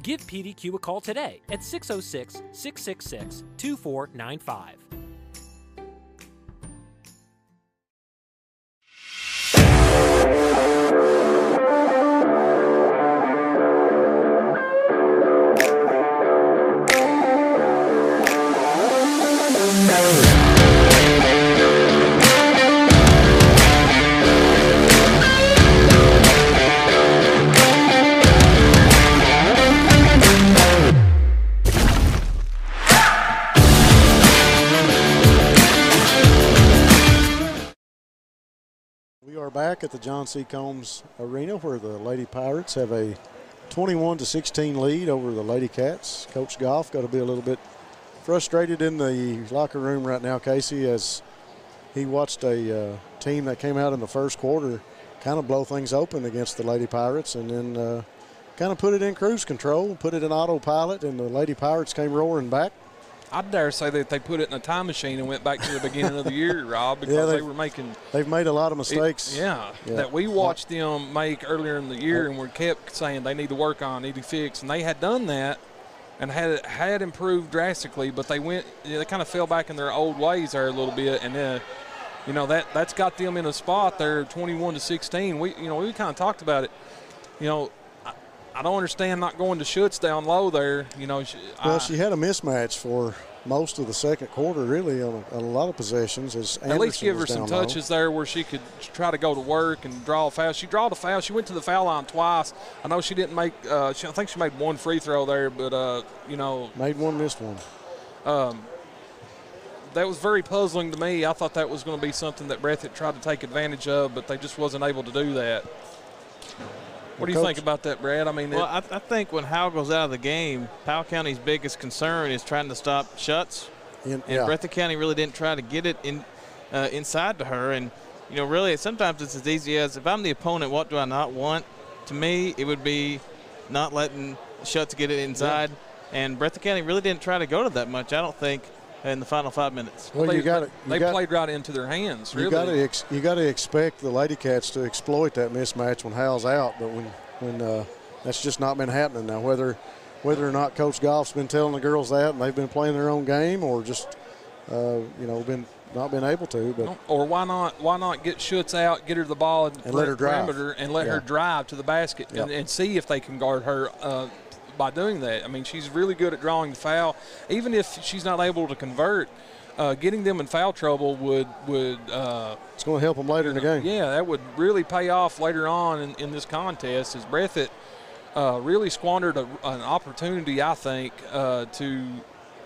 Give PDQ a call today at 606-666-2495. Back at the John C. Combs Arena, where the Lady Pirates have a 21-16 lead over the LadyCats. Coach Goff got to be a little bit frustrated in the locker room right now, Casey, as he watched a team that came out in the first quarter kind of blow things open against the Lady Pirates, and then kind of put it in cruise control, put it in autopilot, and the Lady Pirates came roaring back. I dare say that they put it in a time machine and went back to the beginning of the year, Rob, because they were making. They've made a lot of mistakes. That we watched them make earlier in the year, and we kept saying they need to work on, need to fix, and they had done that, and had improved drastically, but they kind of fell back in their old ways there a little bit, and that's got them in a spot there, 21-16. We kind of talked about it. I don't understand not going to Schutz down low there. She had a mismatch for most of the second quarter, really, on a lot of possessions. At least give her some touches there where she could try to go to work and draw a foul. She drawed a foul. She went to the foul line twice. I know she didn't make I think she made one free throw there, but, made one, missed one. That was very puzzling to me. I thought that was going to be something that Breathitt tried to take advantage of, but they just wasn't able to do that. What do you think about that, Brad? I think when Howell goes out of the game, Powell County's biggest concern is trying to stop Schutz. And Breathitt County really didn't try to get it inside to her. And, really sometimes it's as easy as, if I'm the opponent, what do I not want? To me, it would be not letting Schutz get it inside. Yeah. And Breathitt County really didn't try to go to that much, I don't think, in the final 5 minutes. Well, they played right into their hands, really. You got to expect the LadyCats to exploit that mismatch when Hal's out, but when that's just not been happening now. Whether or not Coach Goff's been telling the girls that and they've been playing their own game, or just not been able to. But or why not get Schutz out, get her the ball and let her drive, and let her drive to the basket and see if they can guard her. By doing that, she's really good at drawing the foul. Even if she's not able to convert, getting them in foul trouble would it's going to help them later in the game. Yeah, that would really pay off later on in this contest, as Breathitt really squandered an opportunity, I think, to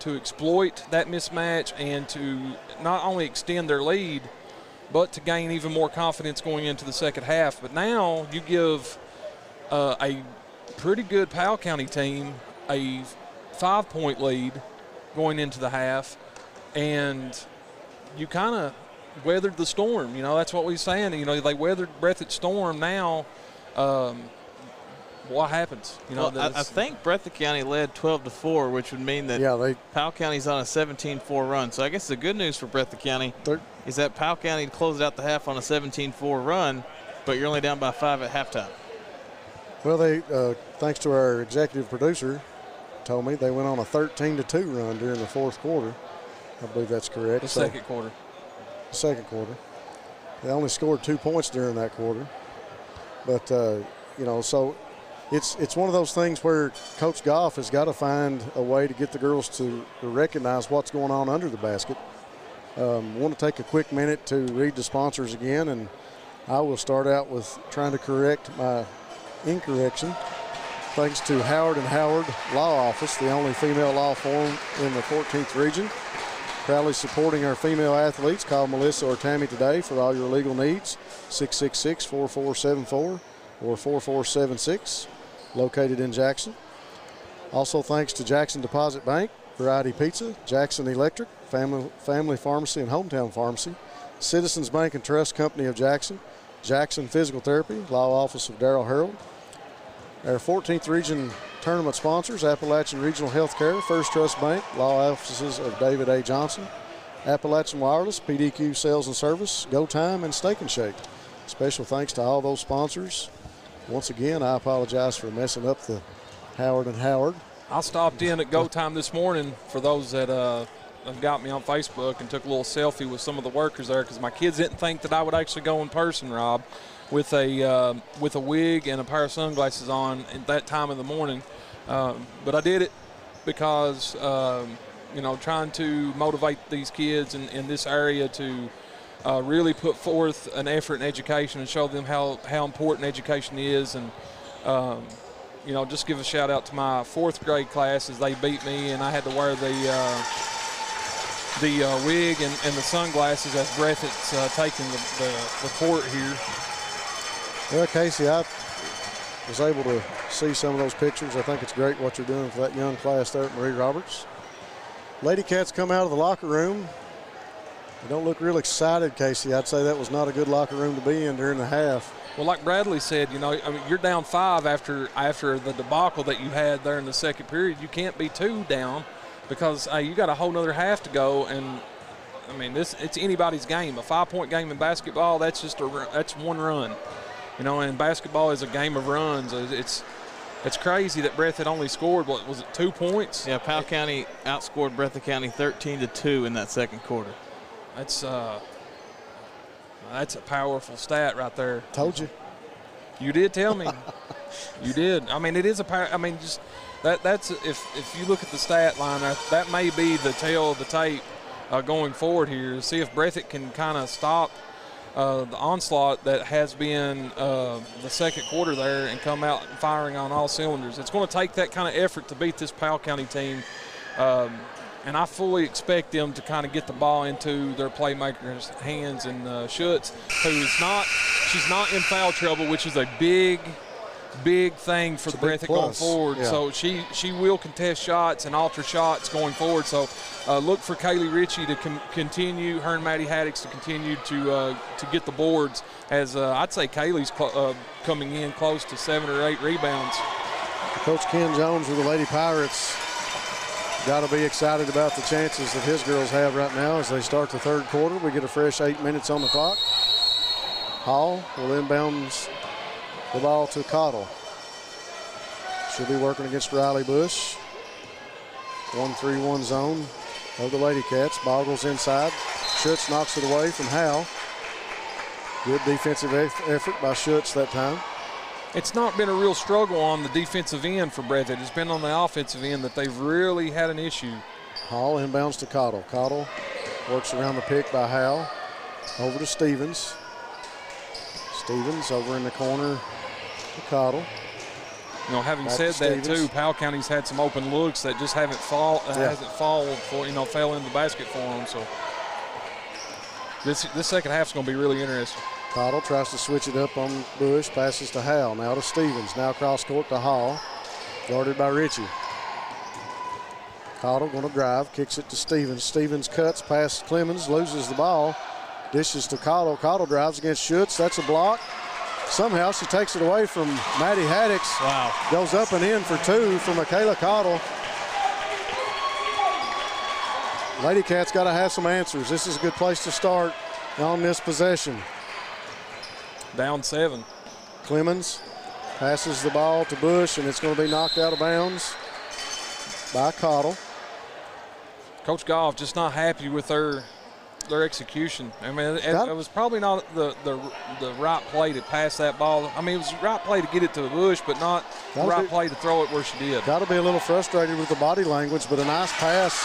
exploit that mismatch and to not only extend their lead, but to gain even more confidence going into the second half. But now you give a pretty good Powell County team a 5-point lead going into the half, and you kind of weathered the storm. That's what we're saying. They weathered Breathitt's storm. Now what happens? I think Breathitt County led 12-4, which would mean that Powell County's on a 17-4 run. So I guess the good news for Breathitt County is that Powell County closed out the half on a 17-4 run, but you're only down by 5 at halftime. Well, they, thanks to our executive producer, told me they went on a 13-2 run during the fourth quarter. I believe that's correct. The second quarter. The second quarter. They only scored 2 points during that quarter. But, so it's one of those things where Coach Goff has got to find a way to get the girls to recognize what's going on under the basket. Want to take a quick minute to read the sponsors again, and I will start out with trying to correct my incorrection. Thanks to Howard & Howard Law Office, the only female law firm in the 14th region. Proudly supporting our female athletes. Call Melissa or Tammy today for all your legal needs. 666-4474 or 4476, located in Jackson. Also thanks to Jackson Deposit Bank, Variety Pizza, Jackson Electric, Family Pharmacy and Hometown Pharmacy, Citizens Bank and Trust Company of Jackson, Jackson Physical Therapy, Law Office of Darrell Harold. Our 14th Region Tournament sponsors, Appalachian Regional Healthcare, First Trust Bank, Law Offices of David A. Johnson, Appalachian Wireless, PDQ Sales and Service, Go Time, and Steak and Shake. Special thanks to all those sponsors. Once again, I apologize for messing up the Howard & Howard. I stopped in at Go Time this morning for those that have got me on Facebook and took a little selfie with some of the workers there because my kids didn't think that I would actually go in person, Rob, with a wig and a pair of sunglasses on at that time of the morning. But I did it because, trying to motivate these kids in this area to really put forth an effort in education and show them how important education is. And, just give a shout out to my 4th grade class as they beat me, and I had to wear the wig and the sunglasses as Breathitt's taking the court here. Well, Casey, I was able to see some of those pictures. I think it's great what you're doing for that young class there at Marie Roberts. LadyCats come out of the locker room. They don't look real excited, Casey. I'd say that was not a good locker room to be in during the half. Well, like Bradley said, you're down 5 after the debacle that you had there in the second period. You can't be 2 down because you got a whole nother half to go. And it's anybody's game. A 5-point game in basketball, that's one run. And basketball is a game of runs. It's crazy that Breathitt only scored, 2 points? Yeah, Powell County outscored Breathitt County 13-2 in that second quarter. That's a powerful stat right there. Told you. You did tell me. You did. It is that's if you look at the stat line, that may be the tail of the tape going forward here. See if Breathitt can kind of stop the onslaught that has been the second quarter there and come out firing on all cylinders. It's going to take that kind of effort to beat this Powell County team. And I fully expect them to kind of get the ball into their playmakers' hands. And Schutz, she's not in foul trouble, which is a big thing for the Breathitt going forward. Yeah. So she will contest shots and alter shots going forward. So look for Kaylee Ritchie to continue, her and Maddie Haddix to continue to get the boards. As I'd say Kaylee's coming in close to 7 or 8 rebounds. Coach Ken Jones with the Lady Pirates got to be excited about the chances that his girls have right now as they start the third quarter. We get a fresh 8 minutes on the clock. Hall will inbounds the ball to Cottle. She'll be working against Riley Bush. 1-3-1 zone of the LadyCats. Ball goes inside. Schutz knocks it away from Howe. Good defensive effort by Schutz that time. It's not been a real struggle on the defensive end for Breathitt. It's been on the offensive end that they've really had an issue. Hall inbounds to Cottle. Cottle works around the pick by Howe. Over to Stevens. Stevens over in the corner to Cottle. Having said that too, Powell County's had some open looks that just hasn't fell in the basket for them. So this second half's going to be really interesting. Cottle tries to switch it up on Bush, passes to Howell, now to Stevens, now cross court to Hall, guarded by Ritchie. Cottle going to drive, kicks it to Stevens. Stevens cuts past Clemens, loses the ball, dishes to Cottle. Cottle drives against Schutz, that's a block. Somehow she takes it away from Maddie Haddix. Wow. Goes up and in for 2 for Michaela Cottle. LadyCats got to have some answers. This is a good place to start on this possession. Down 7. Clemens passes the ball to Bush, and it's going to be knocked out of bounds by Cottle. Coach Goff just not happy with her their execution. I mean, it was probably not the right play to pass that ball. I mean, it was the right play to get it to the bush, but not the right play to throw it where she did. Got to be a little frustrated with the body language, but a nice pass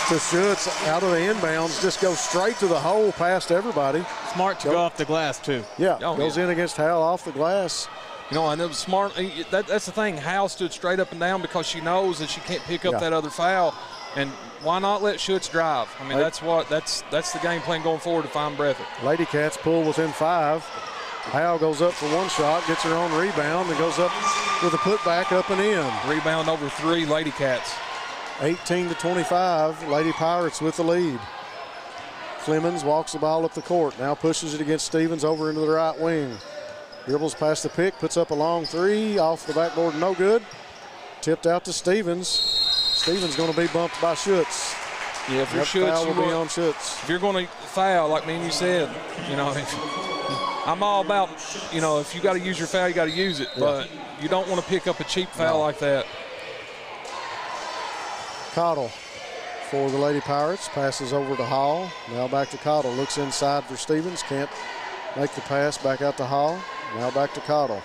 to Schutz out of the inbounds, just goes straight to the hole past everybody. Smart to go off the glass, too. Yeah, goes in against Hal off the glass. You know, and it was smart. That's the thing. Hal stood straight up and down because she knows that she can't pick up that other foul. And why not let Schutz drive? I mean, that's the game plan going forward to find Breathitt. LadyCats pull within 5. Hal goes up for one shot, gets her own rebound, and goes up with a putback up and in. Rebound over 3, LadyCats. 18-25, Lady Pirates with the lead. Clemens walks the ball up the court, now pushes it against Stevens over into the right wing. Dribbles past the pick, puts up a long 3, off the backboard, no good. Tipped out to Stevens. Stevens going to be bumped by Schutz. Yeah, if you're Schutz, will be on Schutz. If you're going to foul, like me and you said, you know, I'm all about, you know, if you got to use your foul, you got to use it. But you don't want to pick up a cheap foul like that. Cottle for the Lady Pirates, passes over to Hall. Now back to Cottle, looks inside for Stevens, can't make the pass, back out to Hall. Now back to Cottle.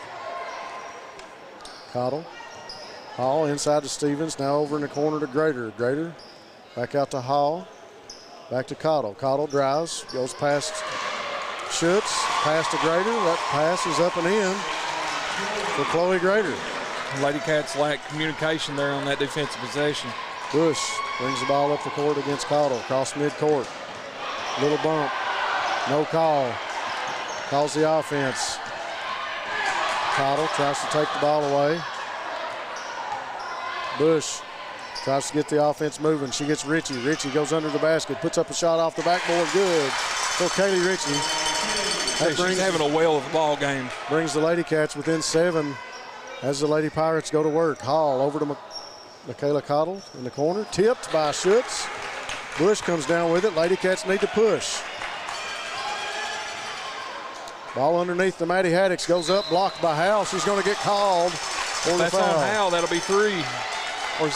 Hall inside to Stevens, now over in the corner to Grader. Grader back out to Hall, back to Cottle. Cottle drives, goes past Schutz, pass to Grader. That pass is up and in for Chloe Grader. LadyCats lack communication there on that defensive possession. Bush brings the ball up the court against Cottle, across midcourt. Little bump, no call. Calls the offense. Cottle tries to take the ball away. Bush tries to get the offense moving. She gets Ritchie. Ritchie goes under the basket, puts up a shot off the backboard. Good for Kaylee Ritchie. She's having a whale of a ball game. Brings the LadyCats within 7 as the Lady Pirates go to work. Hall over to Michaela Cottle in the corner. Tipped by Schutz. Bush comes down with it. LadyCats need to push. Ball underneath the Maddie Haddix, goes up, blocked by Hal. She's going to get called for the foul. That's on Hal. That'll be 3. Or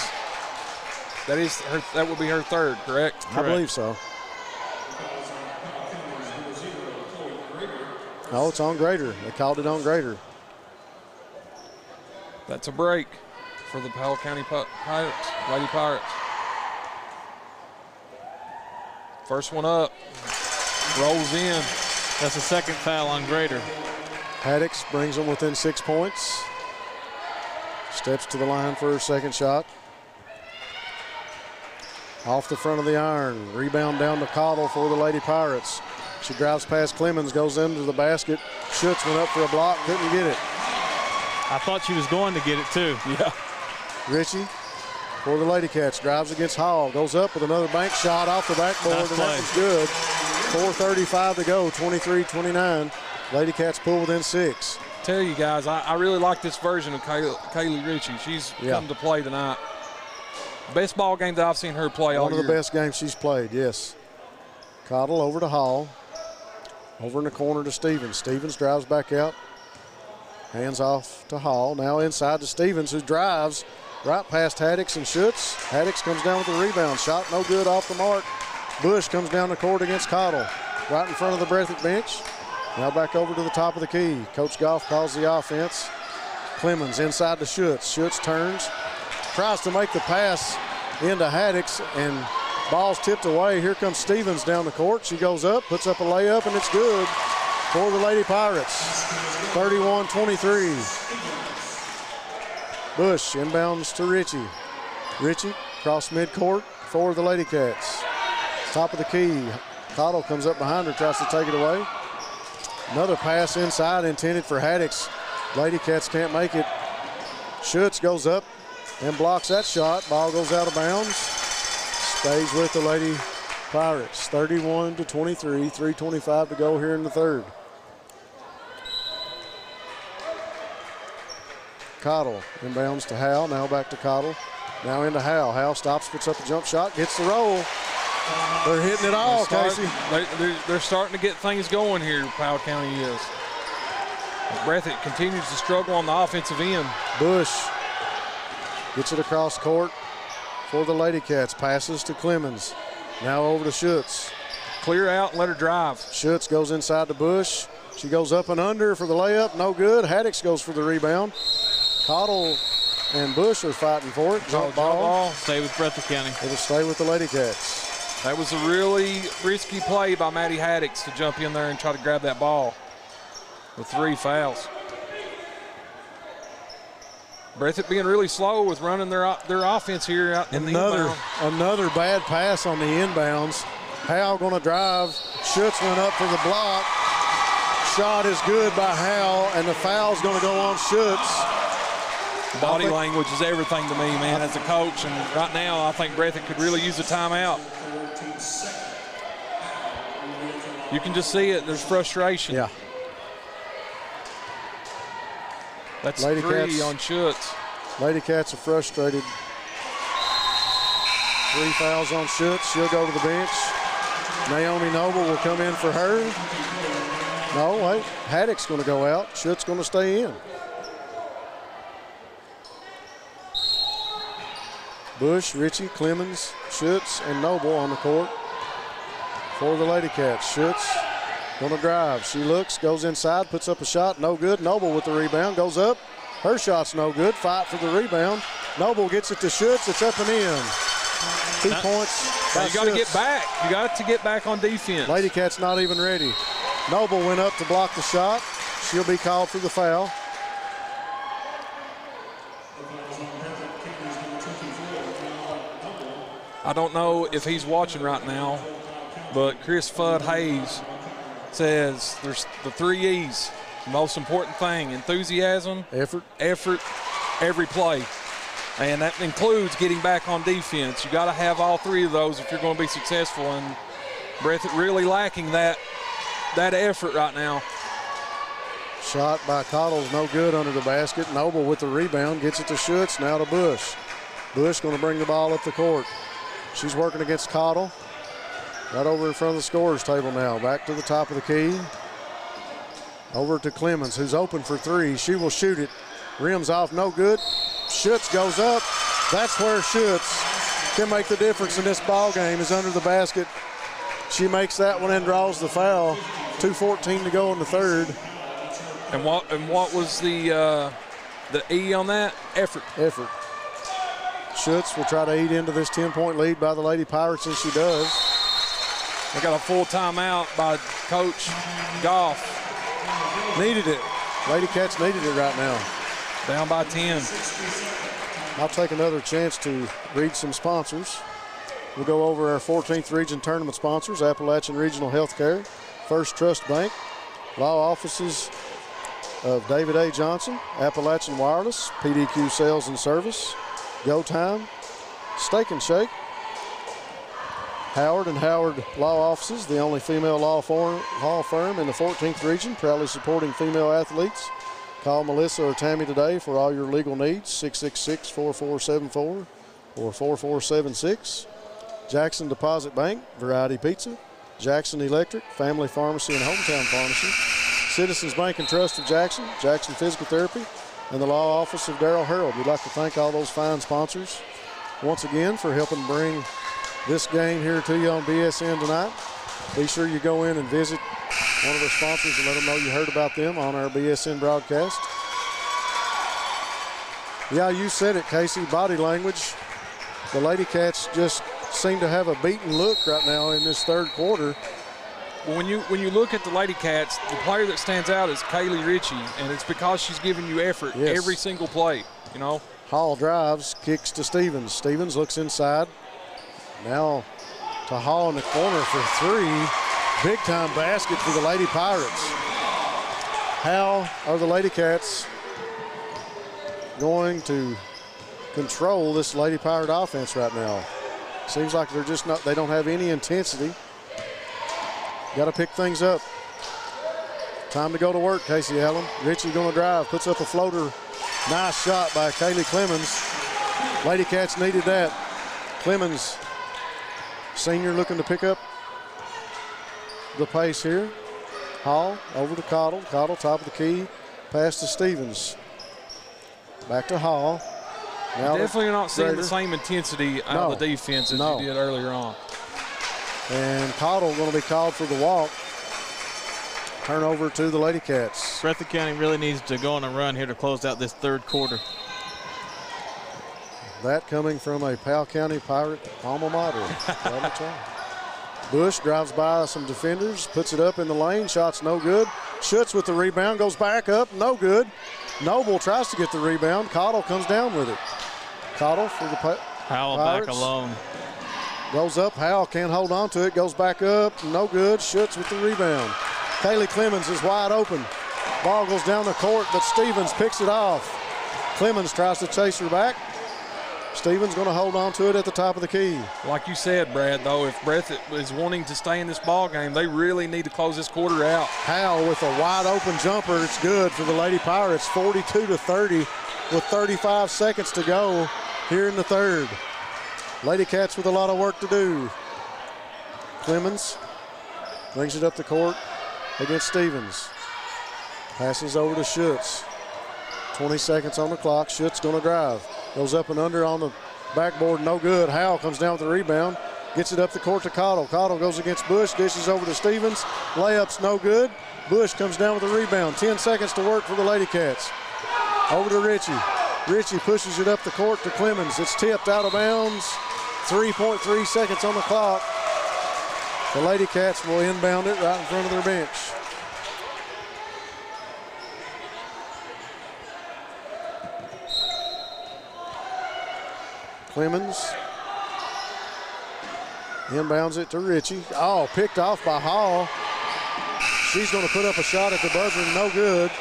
that will be her 3rd, correct? I believe so. No, it's on Grader. They called it on Grader. That's a break for the Powell County Pirates, Lady Pirates. First one up, rolls in. That's the 2nd foul on Grader. Haddix brings them within 6 points. Steps to the line for her 2nd shot. Off the front of the iron. Rebound down to Cottle for the Lady Pirates. She drives past Clemens, goes into the basket. Schutz went up for a block, couldn't get it. I thought she was going to get it too. Yeah. Ritchie for the LadyCats, drives against Hall, goes up with another bank shot off the backboard, and that was good. 4:35 to go, 23-29. LadyCats pull within 6. Tell you guys, I really like this version of Kaylee Ritchie. She's come to play tonight. Best ball game that I've seen her play all year. One of the best games she's played, yes. Cottle over to Hall. Over in the corner to Stevens. Stevens drives back out. Hands off to Hall. Now inside to Stevens, who drives right past Haddix and Schutz. Haddix comes down with the rebound. Shot no good, off the mark. Bush comes down the court against Cottle. Right in front of the Breathitt bench. Now back over to the top of the key. Coach Goff calls the offense. Clemens inside to Schutz. Schutz turns. Tries to make the pass into Haddix, and ball's tipped away. Here comes Stevens down the court. She goes up, puts up a layup, and it's good for the Lady Pirates. 31-23. Bush inbounds to Ritchie. Ritchie across midcourt for the LadyCats. Top of the key. Cottle comes up behind her, tries to take it away. Another pass inside intended for Haddix. LadyCats can't make it. Schutz goes up and blocks that shot. Ball goes out of bounds. Stays with the Lady Pirates. 31-23, 3:25 to go here in the 3rd. Cottle inbounds to Hal. Now back to Cottle. Now into Hal. Hal stops, puts up a jump shot, gets the roll. They're hitting it all, Casey. They're starting to get things going here, Powell County is. Breathitt continues to struggle on the offensive end. Bush gets it across court for the LadyCats. Passes to Clemens. Now over to Schutz. clear out and let her drive. Schutz goes inside the bush. She goes up and under for the layup. No good. Haddix goes for the rebound. Cottle and Bush are fighting for it. Jump ball. Stay with Breathitt County. It'll stay with the LadyCats. That was a really risky play by Maddie Haddix to jump in there and try to grab that ball with 3 fouls. Breathitt being really slow with running their offense here out in the inbound. Another bad pass on the inbounds. Howell going to drive. Schutz went up for the block. Shot is good by Howell, and the foul's going to go on Schutz. Body language is everything to me, man, as a coach. And right now, I think Breathitt could really use a timeout. You can just see it. There's frustration. Yeah. That's 3 on Schutz. LadyCats are frustrated. 3 fouls on Schutz. She'll go to the bench. Naomi Noble will come in for her. No, wait. Haddock's going to go out. Schutz going to stay in. Bush, Ritchie, Clemens, Schutz, and Noble on the court for the LadyCats. Schutz going to drive. She looks, goes inside, puts up a shot. No good. Noble with the rebound. Goes up. Her shot's no good. Fight for the rebound. Noble gets it to Schutz. It's up and in. 2 points. You got to get back. You got to get back on defense. LadyCats not even ready. Noble went up to block the shot. She'll be called for the foul. I don't know if he's watching right now, but Chris Fudd Hayes says there's the 3 E's. Most important thing: enthusiasm, effort, every play. And that includes getting back on defense. You got to have all 3 of those if you're going to be successful. And Breathitt really lacking that effort right now. Shot by Cottle's no good under the basket. Noble with the rebound, gets it to Schutz, now to Bush. Bush going to bring the ball up the court. She's working against Cottle. Right over in front of the scorer's table now. Back to the top of the key. Over to Clemens, who's open for 3. She will shoot it. Rims off, no good. Schutz goes up. That's where Schutz can make the difference in this ball game, is under the basket. She makes that one and draws the foul. 2:14 to go in the third. And what was the E on that? Effort. Schutz will try to eat into this 10-point lead by the Lady Pirates, and she does. They got a full timeout by Coach Goff. Needed it. LadyCats needed it right now. Down by 10. I'll take another chance to read some sponsors. We'll go over our 14th Region Tournament sponsors: Appalachian Regional Healthcare, First Trust Bank, Law Offices of David A. Johnson, Appalachian Wireless, PDQ Sales and Service, Go Time, Steak and Shake, Howard and Howard Law Offices, the only female law firm in the 14th region, proudly supporting female athletes. Call Melissa or Tammy today for all your legal needs, 666-4474 or 4476. Jackson Deposit Bank, Variety Pizza, Jackson Electric, Family Pharmacy and Hometown Pharmacy, Citizens Bank and Trust of Jackson, Jackson Physical Therapy, and the Law Office of Darrell Harold. We'd like to thank all those fine sponsors once again for helping bring this game here to you on BSN tonight. Be sure you go in and visit one of our sponsors and let them know you heard about them on our BSN broadcast. Yeah, you said it, Casey, body language. The LadyCats just seem to have a beaten look right now in this third quarter. Well, when you look at the LadyCats, the player that stands out is Kaylee Ritchie, and it's because she's giving you effort every single play, you know. Hall drives, kicks to Stevens. Stevens looks inside. Now to Hall in the corner for 3. Big-time basket for the Lady Pirates. How are the LadyCats going to control this Lady Pirate offense right now? Seems like they're just not, they don't have any intensity. Got to pick things up. Time to go to work, Casey Allen. Ritchie going to drive, puts up a floater. Nice shot by Kaylee Clemens. LadyCats needed that. Clemens, senior, looking to pick up the pace here. Hall over to Cottle. Cottle top of the key. Pass to Stevens. Back to Hall. Now definitely not seeing the same intensity out of the defense as you did earlier on. And Cottle going to be called for the walk. Turnover to the LadyCats. Breathitt County really needs to go on a run here to close out this third quarter. That coming from a Powell County Pirate alma mater. Bush drives by some defenders, puts it up in the lane, shot's no good. Schutz with the rebound, goes back up, no good. Noble tries to get the rebound. Cottle comes down with it. Cottle for the Powell Pirates. back alone. Goes up, Howell can't hold on to it, goes back up, no good. Schutz with the rebound. Kaylee Clemens is wide open. Ball goes down the court, but Stevens picks it off. Clemens tries to chase her back. Stevens going to hold on to it at the top of the key. Like you said, Brad, though, if Breathitt is wanting to stay in this ball game, they really need to close this quarter out. Howell with a wide open jumper. It's good for the Lady Pirates, 42-30 with 35 seconds to go here in the third. LadyCats with a lot of work to do. Clemens brings it up the court against Stevens. Passes over to Schutz. 20 seconds on the clock. Schutz going to drive. Goes up and under on the backboard, no good. Howell comes down with the rebound. Gets it up the court to Cottle. Cottle goes against Bush, dishes over to Stevens. Layup's no good. Bush comes down with the rebound. 10 seconds to work for the LadyCats. Over to Ritchie. Ritchie pushes it up the court to Clemens. It's tipped out of bounds. 3.3 seconds on the clock. The LadyCats will inbound it right in front of their bench. Clemens inbounds it to Ritchie. Oh, picked off by Hall. She's going to put up a shot at the buzzer, no good.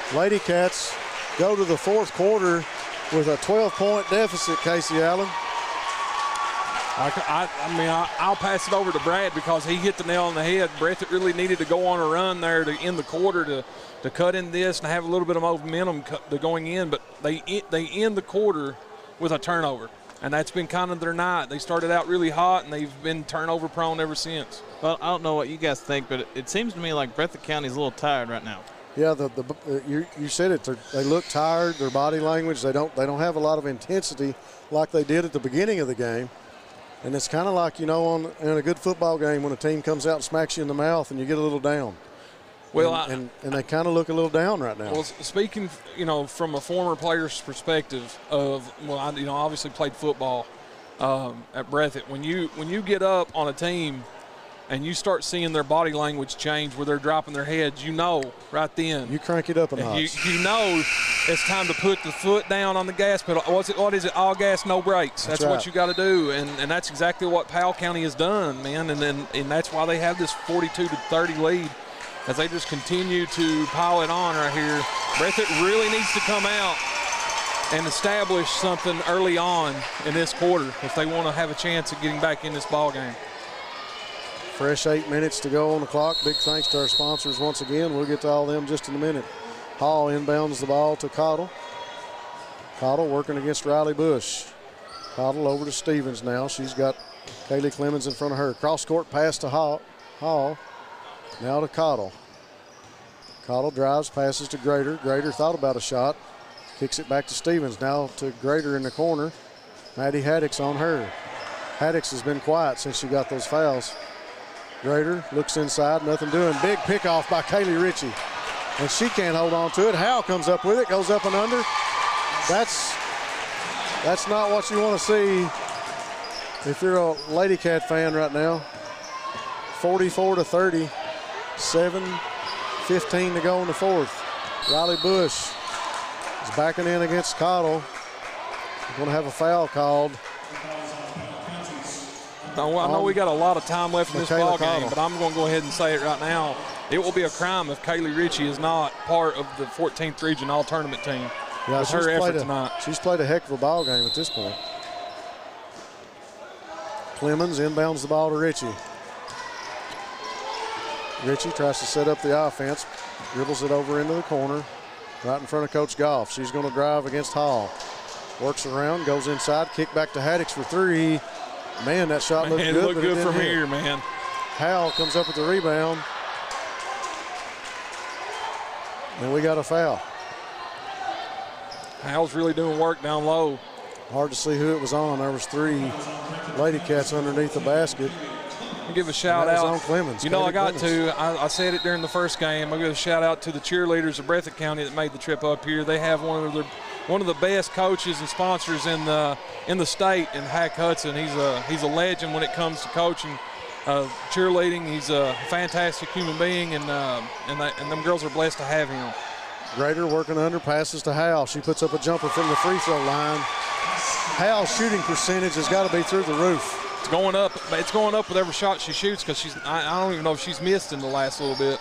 LadyCats go to the fourth quarter with a 12-point deficit, Casey Allen. I'll pass it over to Brad because he hit the nail on the head. Breathitt really needed to go on a run there to end the quarter to cut in this and have a little bit of momentum to going in, but they end the quarter with a turnover, and that's been kind of their night. They started out really hot, and they've been turnover prone ever since. Well, I don't know what you guys think, but it seems to me like Breathitt County's a little tired right now. Yeah, you said it. They look tired. Their body language. They don't have a lot of intensity like they did at the beginning of the game. And it's kind of like, in a good football game when a team comes out and smacks you in the mouth and you get a little down. Well, and they kind of look a little down right now. Well, speaking, from a former player's perspective I obviously played football at Breathitt. When you get up on a team and you start seeing their body language change where they're dropping their heads, right then. You crank it up a notch. You know it's time to put the foot down on the gas pedal. What is it? All gas, no brakes. That's right. What you got to do, and that's exactly what Powell County has done, man. And that's why they have this 42-30 lead. As they just continue to pile it on right here. Breathitt really needs to come out and establish something early on in this quarter if they want to have a chance of getting back in this ball game. Fresh 8 minutes to go on the clock. Big thanks to our sponsors once again. We'll get to all of them just in a minute. Hall inbounds the ball to Cottle. Cottle working against Riley Bush. Cottle over to Stevens now. She's got Kaylee Clemens in front of her. Cross court pass to Hall. Now to Cottle. Cottle drives, passes to Grader. Grader thought about a shot. Kicks it back to Stevens. Now to Grader in the corner. Maddie Haddix on her. Haddix has been quiet since she got those fouls. Grader looks inside, nothing doing. Big pickoff by Kaylee Ritchie. And she can't hold on to it. Howell comes up with it, goes up and under. That's not what you want to see if you're a LadyCat fan right now. 44-30. 7:15 to go in the fourth. Riley Bush is backing in against Cottle. We're going to have a foul called. I know we got a lot of time left in this ball game, but I'm going to go ahead and say it right now. It will be a crime if Kaylee Ritchie is not part of the 14th Region All-Tournament team with her effort tonight. She's played a heck of a ball game at this point. Clemens inbounds the ball to Ritchie. Ritchie tries to set up the offense, dribbles it over into the corner, right in front of Coach Goff. She's going to drive against Hall. Works around, goes inside, kick back to Haddix for three. Man, that shot looked good. It looked good from here, man. Howell comes up with the rebound. And we got a foul. Howell's really doing work down low. Hard to see who it was on. There was three LadyCats underneath the basket. give a shout out. On Clemens. You know, I got to. I said it during the first game. I'm going to shout out to the cheerleaders of Breathitt County that made the trip up here. They have one of the best coaches and sponsors in the state in Hack Hudson. He's a legend when it comes to coaching cheerleading. He's a fantastic human being, and them girls are blessed to have him. Grader working under, passes to Hal. She puts up a jumper from the free throw line. Hal's shooting percentage has got to be through the roof. It's going up. It's going up with every shot she shoots because I don't even know if she's missed in the last little bit.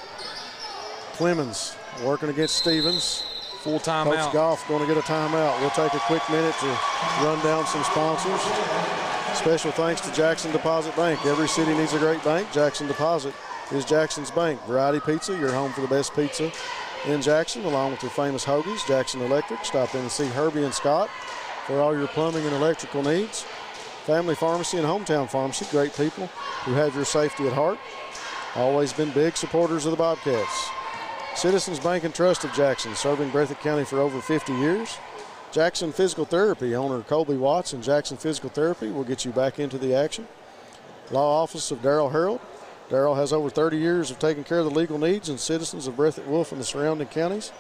Clemens working against Stevens. Full timeout. Coach Goff going to get a timeout. We'll take a quick minute to run down some sponsors. Special thanks to Jackson Deposit Bank. Every city needs a great bank. Jackson Deposit is Jackson's bank. Variety Pizza, your home for the best pizza in Jackson, along with your famous hoagies. Jackson Electric, stop in and see Herbie and Scott for all your plumbing and electrical needs. Family Pharmacy and Hometown Pharmacy, great people who have your safety at heart. Always been big supporters of the Bobcats. Citizens Bank and Trust of Jackson, serving Breathitt County for over 50 years. Jackson Physical Therapy, owner Colby Watts and Jackson Physical Therapy will get you back into the action. Law Office of Darrell Harold. Darrell has over 30 years of taking care of the legal needs and citizens of Breathitt, Wolf, and the surrounding counties.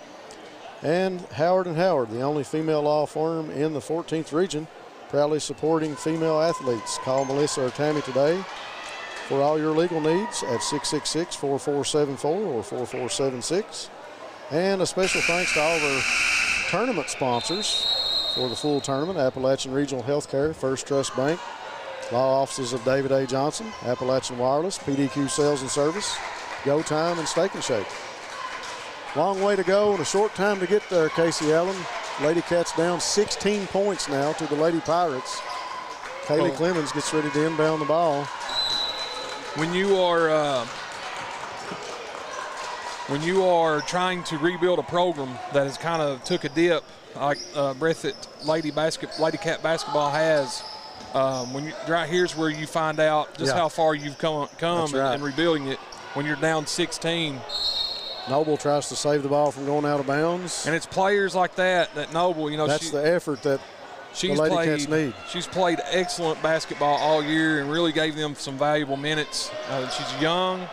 And Howard & Howard, the only female law firm in the 14th region, proudly supporting female athletes. Call Melissa or Tammy today for all your legal needs at 666-4474 or 4476. And a special thanks to all of our tournament sponsors for the full tournament: Appalachian Regional Healthcare, First Trust Bank, law offices of David A. Johnson, Appalachian Wireless, PDQ Sales and Service, Go Time, and Steak and Shake. Long way to go and a short time to get there, Casey Allen. LadyCats down 16 points now to the Lady Pirates. Kaylee Clemens gets ready to inbound the ball. When you are trying to rebuild a program that has kind of took a dip, like Breathitt LadyCat basketball has, right here's where you find out just how far you've come right. in rebuilding it. When you're down 16. Noble tries to save the ball from going out of bounds. And it's players like that Noble, that's the effort that the LadyCats need. She's played excellent basketball all year and really gave them some valuable minutes. She's young.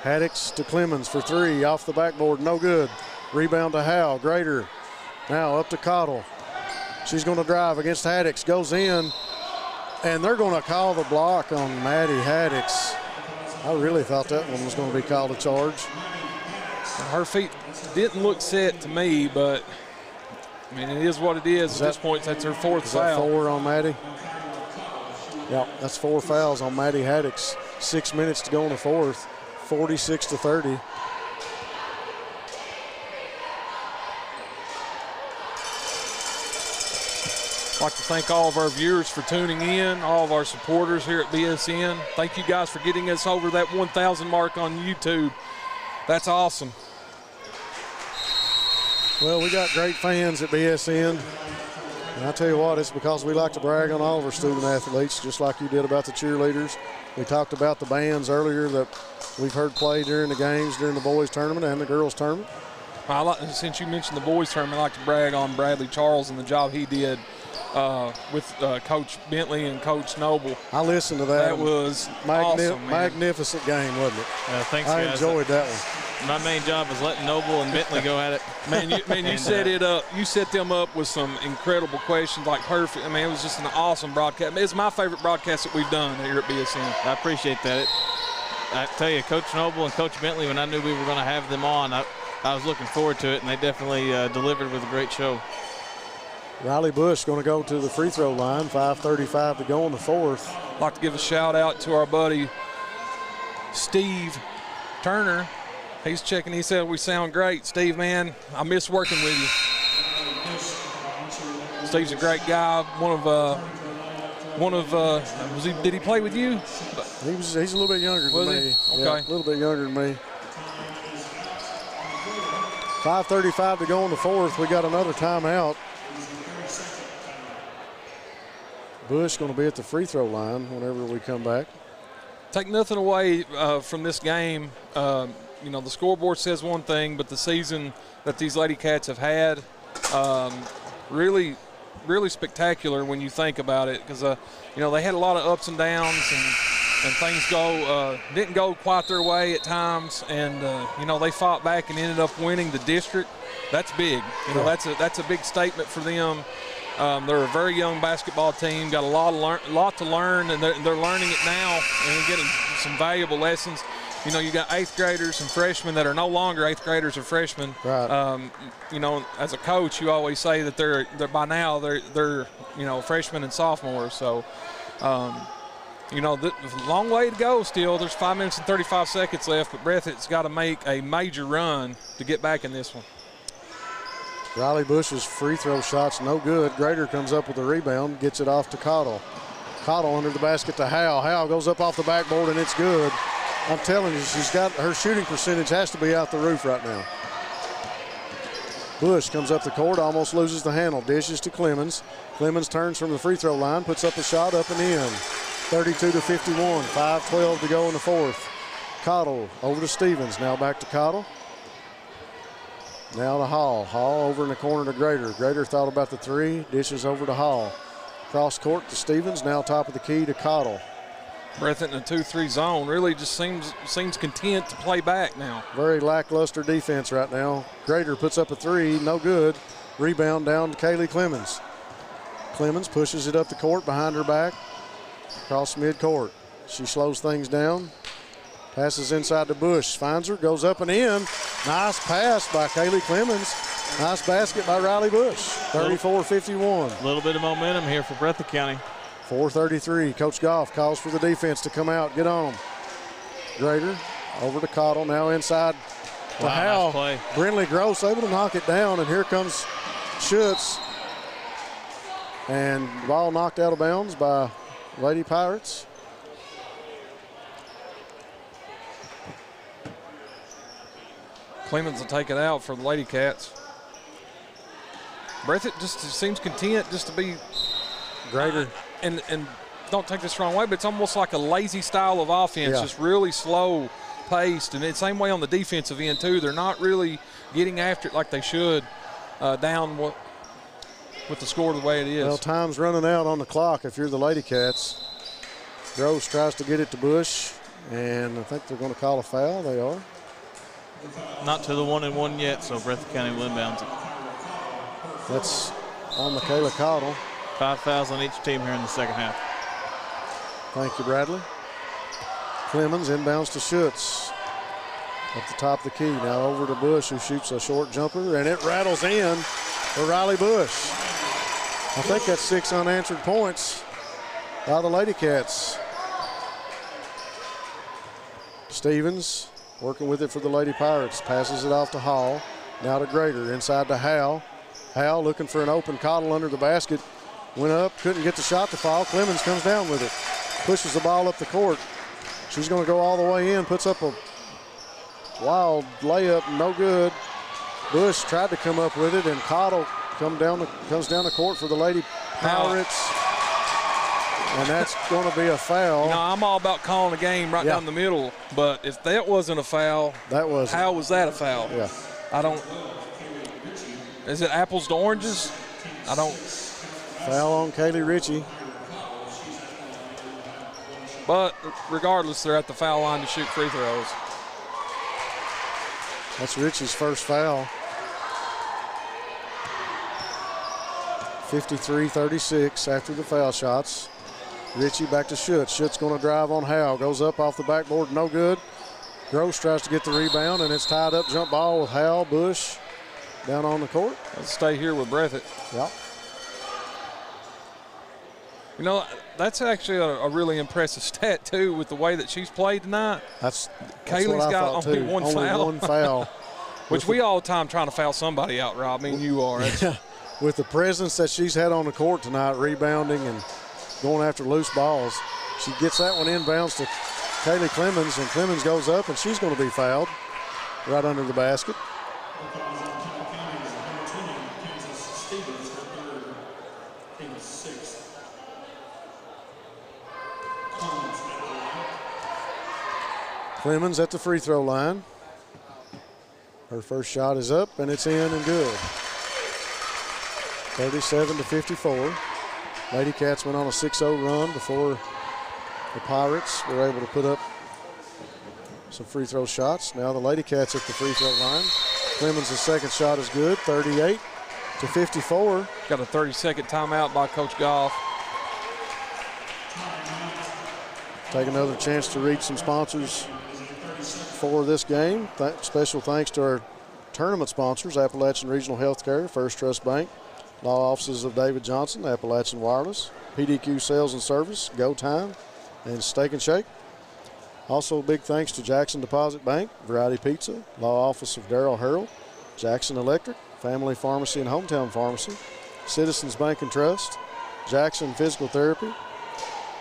Haddix to Clemens for three, off the backboard, no good. Rebound to Howe, Grader. Now up to Cottle. She's going to drive against Haddix, goes in, and they're going to call the block on Maddie Haddix. I really thought that one was going to be called a charge. Her feet didn't look set to me, but I mean, it is what it is. At this point, that's her fourth foul. That 4 on Maddie? Yeah, that's 4 fouls on Maddie Haddix. 6 minutes to go in the fourth, 46-30. I'd like to thank all of our viewers for tuning in, all of our supporters here at BSN. Thank you guys for getting us over that 1,000 mark on YouTube. That's awesome. Well, we got great fans at BSN. And I tell you what, it's because we like to brag on all of our student athletes, just like you did about the cheerleaders. We talked about the bands earlier that we've heard play during the games, during the boys tournament and the girls tournament. Since you mentioned the boys tournament, I'd like to brag on Bradley Charles and the job he did with Coach Bentley and Coach Noble. I listened to that. That was awesome, magnificent game, wasn't it? Thanks, I guys. enjoyed that one. My main job is letting Noble and Bentley go at it. You set it up. You set them up with some incredible questions, like perfect. I mean, it was just an awesome broadcast. It's my favorite broadcast that we've done here at BSN. I appreciate that. I tell you, Coach Noble and Coach Bentley, when I knew we were going to have them on, I was looking forward to it, and they definitely delivered with a great show. Riley Bush going to go to the free throw line. 5:35 to go in the fourth. I'd like to give a shout out to our buddy Steve Turner. He's checking. He said we sound great. Steve, man, I miss working with you. Steve's a great guy. Did he play with you? He's a little bit younger than me. Okay. Yeah, a little bit younger than me. 5:35 to go in the fourth. We got another timeout. Bush going to be at the free throw line whenever we come back. Take nothing away from this game. The scoreboard says one thing, but the season that these LadyCats have had, really, really spectacular when you think about it. Because they had a lot of ups and downs, and things didn't go quite their way at times, and they fought back and ended up winning the district. That's big. That's a big statement for them. They're a very young basketball team, got a lot to learn, and they're learning it now and getting some valuable lessons. You got 8th graders and freshmen that are no longer 8th graders or freshmen. Right. As a coach, you always say that they're by now they're freshmen and sophomores. So, long way to go still. There's 5 minutes and 35 seconds left, but Breathitt's got to make a major run to get back in this one. Riley Bush's free throw shot's no good. Grader comes up with the rebound, gets it off to Cottle. Cottle under the basket to Howell. Howell goes up off the backboard, and it's good. I'm telling you, her shooting percentage has to be out the roof right now. Bush comes up the court, almost loses the handle, dishes to Clemens. Clemens turns from the free throw line, puts up a shot up and in. 32-51, 5:12 to go in the fourth. Cottle over to Stevens, now back to Cottle. Now to Hall. Hall over in the corner to Grader. Grader thought about the three, dishes over to Hall. Cross court to Stevens, now top of the key to Cottle. Breathitt in a 2-3 zone really just seems content to play back now. Very lackluster defense right now. Grader puts up a three, no good. Rebound down to Kaylee Clemens. Clemens pushes it up the court behind her back, across midcourt. She slows things down, passes inside to Bush, finds her, goes up and in. Nice pass by Kaylee Clemens. Nice basket by Riley Bush. 34-51. A little bit of momentum here for Breathitt County. 4:33. Coach Goff calls for the defense to come out, get on them. Grader over to Cottle, now inside to Howell. Nice play. Brindley Gross able to knock it down, and here comes Schutz. And ball knocked out of bounds by Lady Pirates. Clemens will take it out for the Lady Cats. Breathitt just seems content just to be Grader. And don't take this the wrong way, but it's almost like a lazy style of offense, just really slow paced. And it's the same way on the defensive end too. They're not really getting after it like they should down with the score the way it is. Well, time's running out on the clock if you're the Lady Cats. Gross tries to get it to Bush, and I think they're going to call a foul. They are. Not to the 1-and-1 yet, so Breathitt County will inbounds it. That's on Michaela Cottle. 5 fouls on each team here in the second half. Thank you, Bradley. Clemens inbounds to Schutz. At the top of the key, now over to Bush, who shoots a short jumper, and it rattles in for Riley Bush. I think that's 6 unanswered points by the Lady Cats. Stevens working with it for the Lady Pirates. Passes it off to Hall. Now to Grader, inside to Howell. Howell looking for an open Cottle under the basket. Went up, couldn't get the shot to fall. Clemens comes down with it. Pushes the ball up the court. She's going to go all the way in, puts up a wild layup, no good. Bush tried to come up with it, and Cottle comes down the court for the Lady Pirates. And that's going to be a foul. I'm all about calling a game right down the middle, but if that wasn't a foul, how was that a foul? Yeah. Is it apples to oranges? Foul on Kaylee Ritchie. But regardless, they're at the foul line to shoot free throws. That's Ritchie's first foul. 53-36 after the foul shots. Ritchie back to Schutz. Schutz going to drive on Howell. Goes up off the backboard, no good. Gross tries to get the rebound, and it's tied up. Jump ball with Howell. Bush down on the court. Let's stay here with Breathitt. Yep. That's actually a really impressive stat, too, with the way that she's played tonight. Kaylee's got only one foul. Which we all the time trying to foul somebody out, Rob. I mean, you are. With the presence that she's had on the court tonight, rebounding and going after loose balls, she gets that one inbounds to Kaylee Clemens, and Clemens goes up, and she's going to be fouled right under the basket. Clemens at the free throw line. Her first shot is up, and it's in and good. 37-54. Lady Cats went on a 6-0 run before the Pirates were able to put up some free throw shots. Now the LadyCats at the free throw line. Clemens' second shot is good, 38-54. Got a 30-second timeout by Coach Goff. Take another chance to reach some sponsors for this game. Special thanks to our tournament sponsors, Appalachian Regional Healthcare, First Trust Bank, law offices of David Johnson, Appalachian Wireless, PDQ Sales and Service, Go Time, and Steak and Shake. Also, big thanks to Jackson Deposit Bank, Variety Pizza, law office of Darrell Harrell, Jackson Electric, Family Pharmacy and Hometown Pharmacy, Citizens Bank and Trust, Jackson Physical Therapy,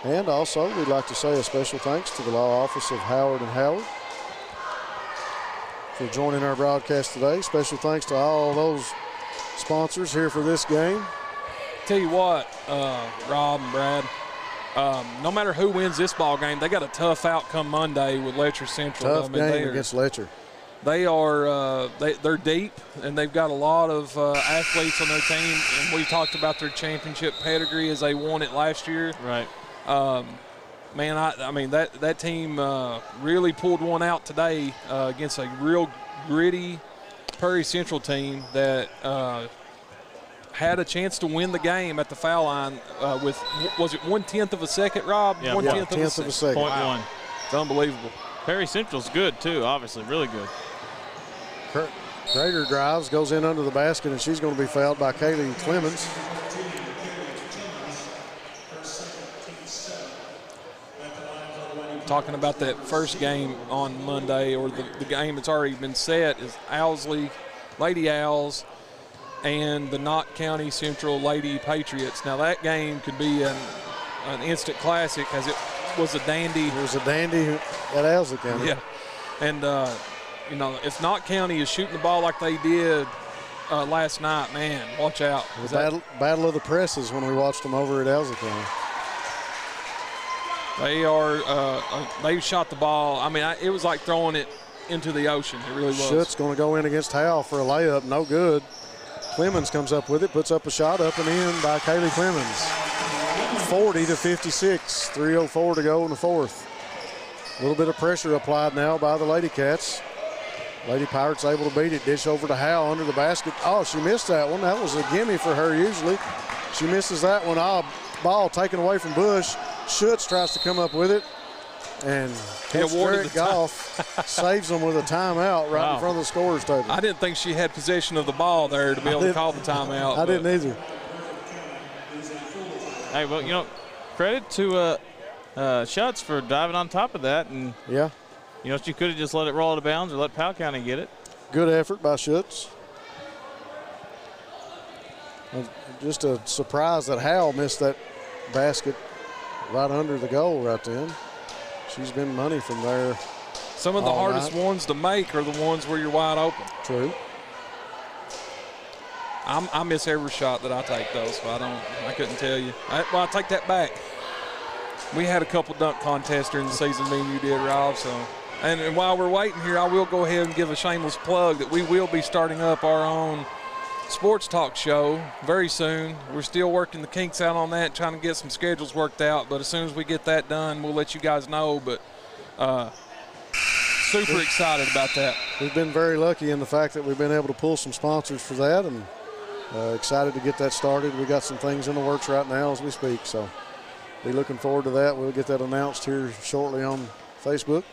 and also we'd like to say a special thanks to the law office of Howard and Howard for joining our broadcast today. Special thanks to all those sponsors here for this game. Tell you what, Rob and Brad, no matter who wins this ball game, they got a tough outcome Monday with Letcher Central. Tough game against Letcher. They are they're deep, and they've got a lot of athletes on their team. And we talked about their championship pedigree as they won it last year. Right. Man, I mean that team really pulled one out today against a real gritty Prairie Central team that had a chance to win the game at the foul line with, was it 1/10 of a second, Rob? Yeah, 1/10 of a second. .1. It's unbelievable. Prairie Central's good too, obviously, really good. Grader drives, goes in under the basket, and she's going to be fouled by Kaylee Clemens. Talking about that first game on Monday, or the game that's already been set, is Owsley, Lady Owls, and the Knott County Central Lady Patriots. Now that game could be an instant classic, as it was a dandy. It was a dandy at Owsley County. Yeah, and you know, if Knott County is shooting the ball like they did last night, man, watch out. The battle of the presses when we watched them over at Owsley County. They are, they shot the ball. I mean, it was like throwing it into the ocean. It really was. Schutt's going to go in against Howell for a layup. No good. Clemens comes up with it, puts up a shot up and in by Kaylee Clemens. 40-56, 3:04 to go in the fourth. A little bit of pressure applied now by the LadyCats. Lady Pirates able to beat it. Dish over to Howell under the basket. Oh, she missed that one. That was a gimme for her usually. She misses that one. Oh, ball taken away from Bush. Schutz tries to come up with it, and Eric Goff saves them with a timeout right in front of the scorer's table. I didn't think she had possession of the ball there to be able to call the timeout. I didn't either. Hey, well, you know, credit to Schutz for diving on top of that, and yeah, you know, she could have just let it roll out of bounds or let Powell County get it. Good effort by Schutz. Just a surprise that Howell missed that basket right under the goal right then. She's been money from there. Some of the hardest ones to make are the ones where you're wide open. True. I miss every shot that I take, though, so I couldn't tell you. Well, I take that back. We had a couple dunk contests during the season, me and you did, Rob. So, and while we're waiting here, I will go ahead and give a shameless plug that we will be starting up our own sports talk show very soon. We're still working the kinks out on that, trying to get some schedules worked out, but as soon as we get that done, we'll let you guys know. But super excited about that. We've been very lucky in the fact that we've been able to pull some sponsors for that, and excited to get that started. We got some things in the works right now as we speak, so be looking forward to that. We'll get that announced here shortly on Facebook.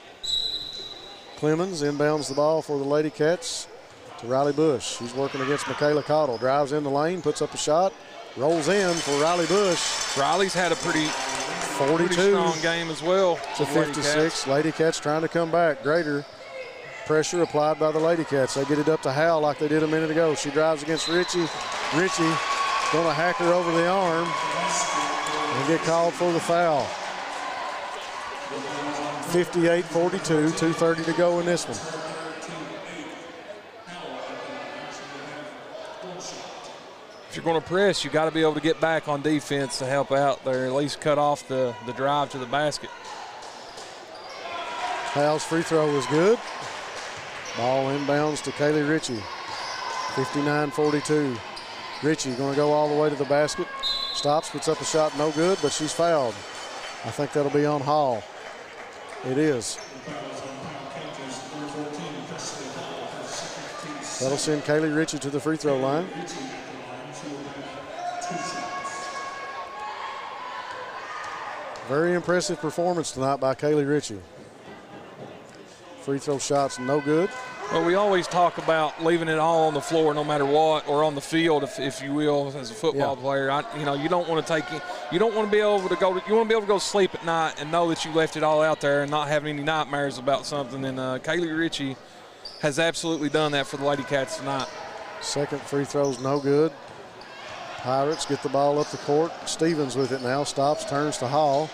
Clemens inbounds the ball for the LadyCats to Riley Bush. She's working against Michaela Cottle. Drives in the lane, puts up a shot, rolls in for Riley Bush. Riley's had a pretty 42 strong game as well. To 56. LadyCats trying to come back. Greater pressure applied by the LadyCats. They get it up to Howell like they did a minute ago. She drives against Ritchie. Ritchie going to hack her over the arm and get called for the foul. 58-42, 2:30 to go in this one. If you're going to press, you got to be able to get back on defense to help out there, at least cut off the drive to the basket. Howell's free throw was good. Ball inbounds to Kaylee Ritchie. 59-42. Ritchie going to go all the way to the basket. Stops, puts up a shot, no good, but she's fouled. I think that'll be on Hall. It is. That'll send Kaylee Ritchie to the free throw line. Very impressive performance tonight by Kaylee Ritchie. Free throw shots no good. Well, we always talk about leaving it all on the floor no matter what, or on the field, if you will, as a football player. You don't want to take it. You don't want to be able to go. You want to be able to go to sleep at night and know that you left it all out there and not having any nightmares about something. And Kaylee Ritchie has absolutely done that for the LadyCats tonight. Second free throw's no good. Pirates get the ball up the court. Stevens with it now. Stops, turns to Hall.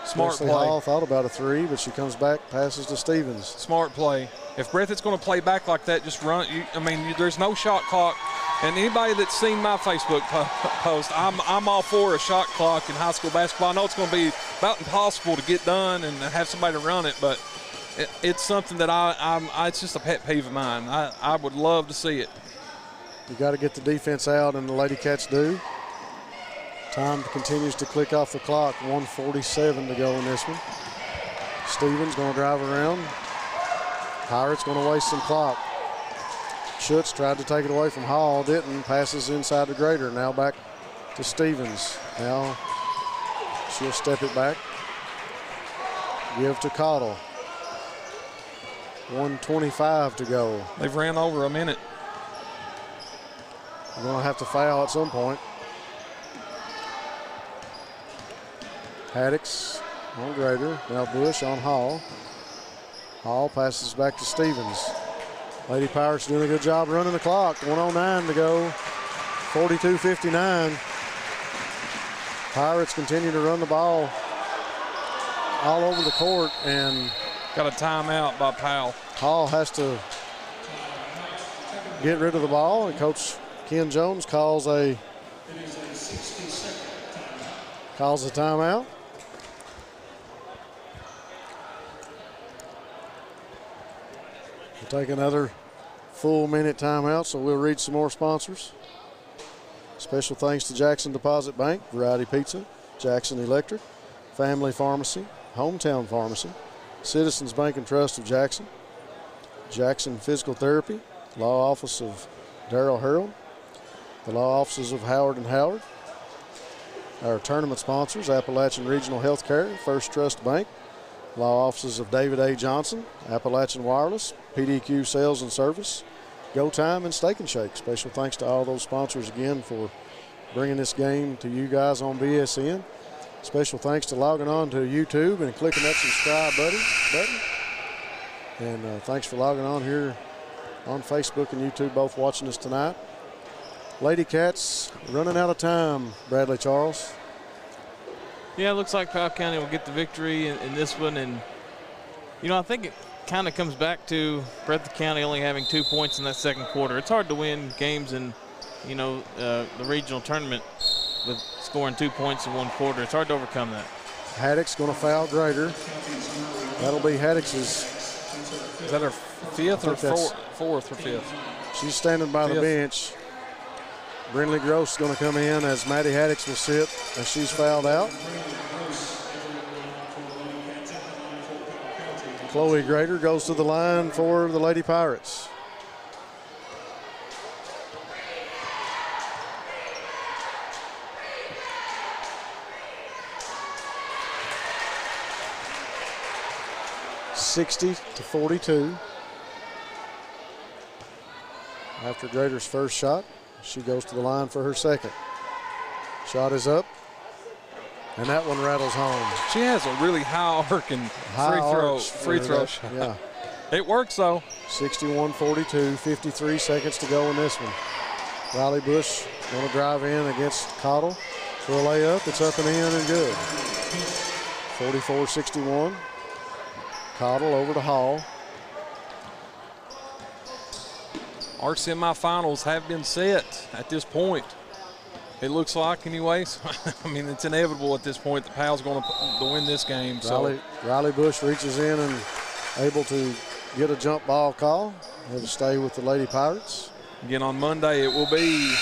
Smart play. Hall thought about a three, but she comes back, passes to Stevens. Smart play. If Breathitt's going to play back like that, just run. There's no shot clock. And anybody that's seen my Facebook post, I'm all for a shot clock in high school basketball. I know it's going to be about impossible to get done and have somebody to run it, but it's something that it's just a pet peeve of mine. I would love to see it. You got to get the defense out, and the LadyCats do. Time continues to click off the clock. 1:47 to go in this one. Stevens going to drive around. Pirates going to waste some clock. Schutz tried to take it away from Hall, didn't. Passes inside to Grader. Now back to Stevens. Now she'll step it back. Give to Cottle. 1:25 to go. They've ran over a minute. We're going to have to foul at some point. Haddix on Grader. Now Bush on Hall. Hall passes back to Stevens. Lady Pirates doing a good job running the clock. 1:09 to go. 42-59. Pirates continue to run the ball all over the court, and got a timeout by Powell. Hall has to get rid of the ball, and Coach Ken Jones calls a timeout. We'll take another full minute timeout, so we'll read some more sponsors. Special thanks to Jackson Deposit Bank, Variety Pizza, Jackson Electric, Family Pharmacy, Hometown Pharmacy, Citizens Bank and Trust of Jackson, Jackson Physical Therapy, Law Office of Darrell Harold, the law offices of Howard and Howard. Our tournament sponsors, Appalachian Regional Healthcare, First Trust Bank, law offices of David A. Johnson, Appalachian Wireless, PDQ Sales and Service, Go Time, and Steak and Shake. Special thanks to all those sponsors again for bringing this game to you guys on BSN. Special thanks to logging on to YouTube and clicking that subscribe button. And thanks for logging on here on Facebook and YouTube, both watching us tonight. LadyCats running out of time, Bradley Charles. Yeah, it looks like Powell County will get the victory in this one. And, I think it kind of comes back to Breathitt County only having 2 points in that second quarter. It's hard to win games in, the regional tournament with scoring 2 points in one quarter. It's hard to overcome that. Haddix going to foul Grader. That'll be Haddix's. Is that her fifth or fourth or fifth? She's standing by the bench. Brindley Gross is going to come in as Maddie Haddix will sit as she's fouled out. Chloe Grader goes to the line for the Lady Pirates. (60-42). After Grader's first shot, she goes to the line for her second. Shot is up, and that one rattles home. She has a really high-arcing free throw shot. Yeah. It works, though. 61-42, 53 seconds to go in this one. Riley Bush going to drive in against Cottle for a layup. It's up and in and good. 44-61. Cottle over to Hall. Our semifinals have been set at this point. It looks like, anyways. I mean, it's inevitable at this point that Powell's going to win this game. Riley Bush reaches in and able to get a jump ball call. He'll stay with the Lady Pirates. Again, on Monday, it will be